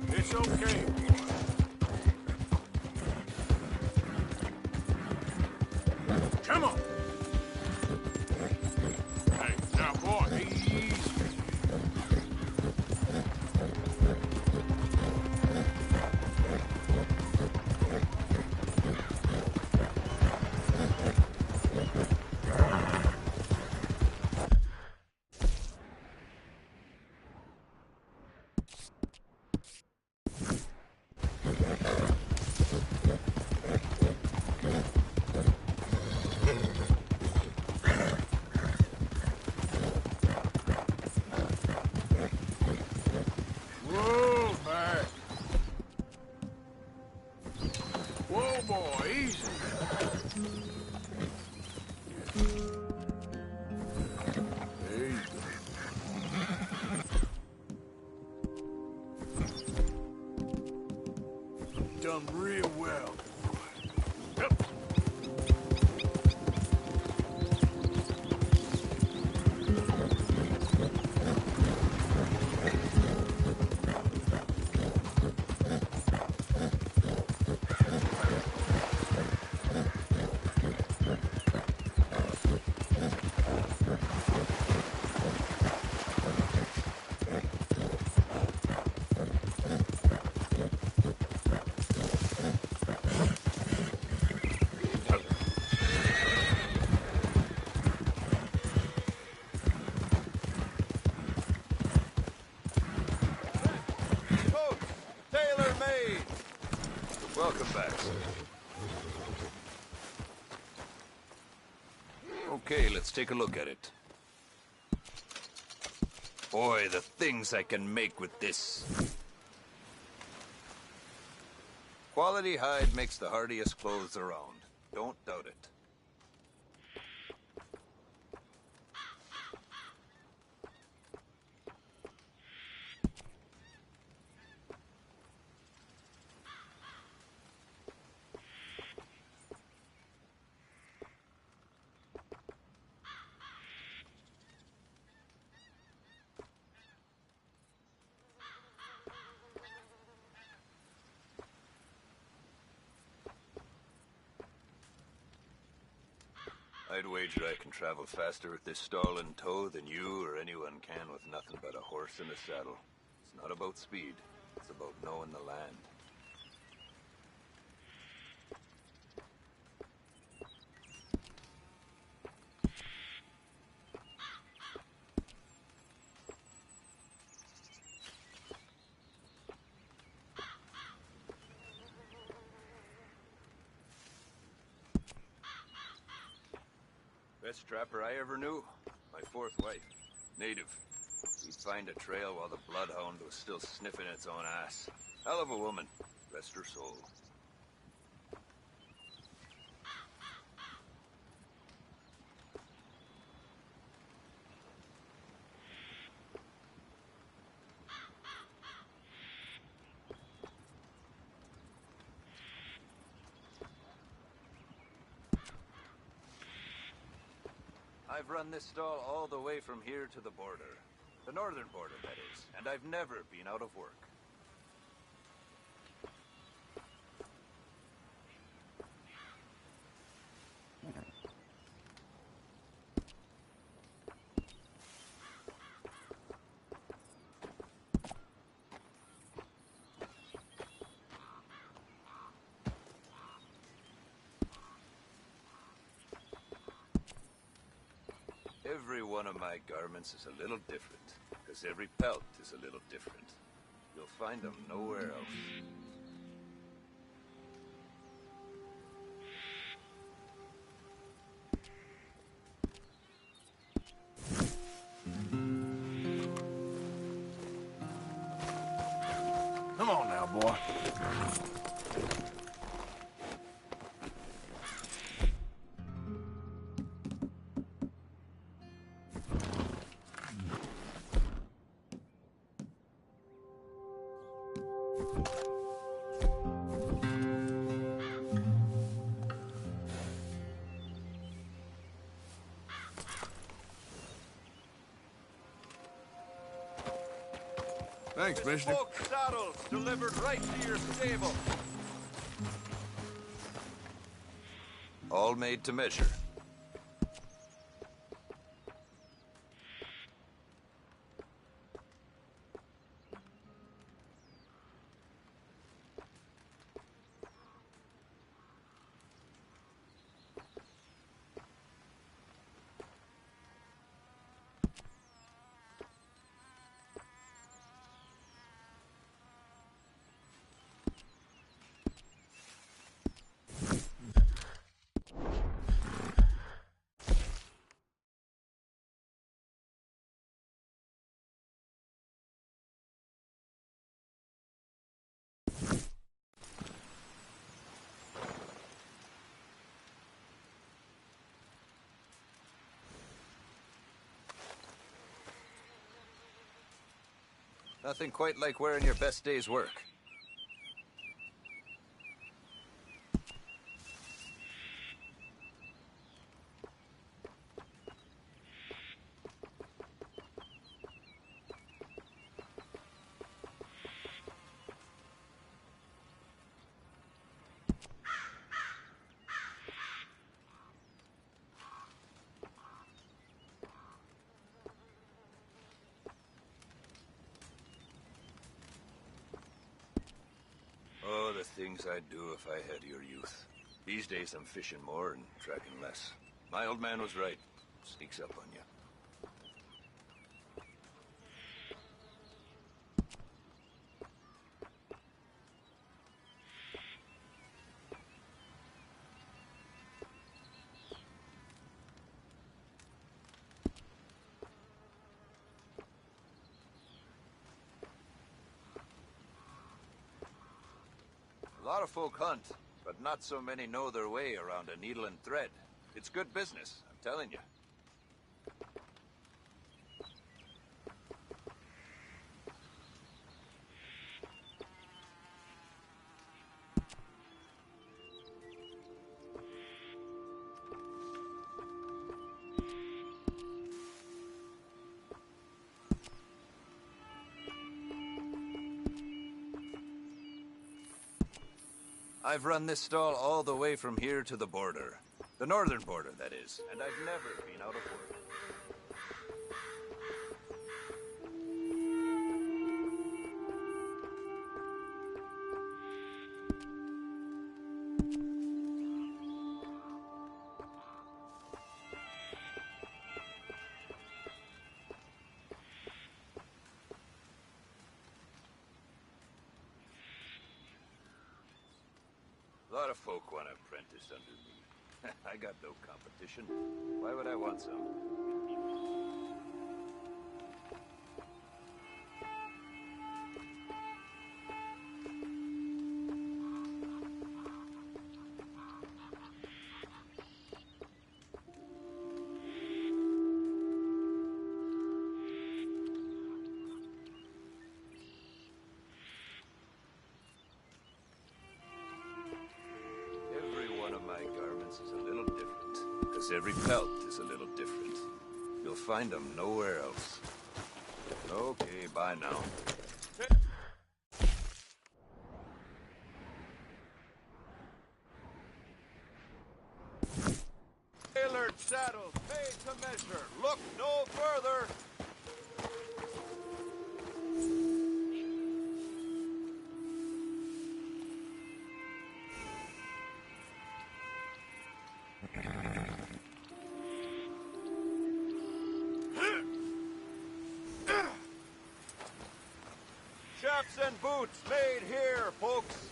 It's okay. Come on. Hey, now, boy, easy. Whoa, man. Whoa, boy, easy. There you go. Done real well. Yep. Welcome back, sir. Okay, let's take a look at it. Boy, the things I can make with this. Quality hide makes the hardiest clothes around. Don't doubt it. I'd wager I can travel faster with this stall in tow than you or anyone can with nothing but a horse and a saddle. It's not about speed, it's about knowing the land. Best trapper I ever knew. My fourth wife. Native. We'd find a trail while the bloodhound was still sniffing its own ass. Hell of a woman. Rest her soul. I've run this stall all the way from here to the border. The northern border, that is. And I've never been out of work. Every one of my garments is a little different, because every pelt is a little different. You'll find them nowhere else. Come on now, boy. Thanks, Mister. Bespoke saddles delivered right to your stable. All made to measure. Nothing quite like wearing your best day's work. Oh, the things I'd do if I had your youth. These days I'm fishing more and tracking less. My old man was right. Sneaks up on you. lot of folk hunt, but not so many know their way around a needle and thread. It's good business, I'm telling you. I've run this stall all the way from here to the border. The northern border, that is. And I've never been out of work. A lot of folk want to apprentice under me. I got no competition. Why would I want some? Is a little different, because every pelt is a little different. You'll find them nowhere else. Okay, bye now. Tailored saddles made to measure. Look no further. Chaps and boots made here, folks.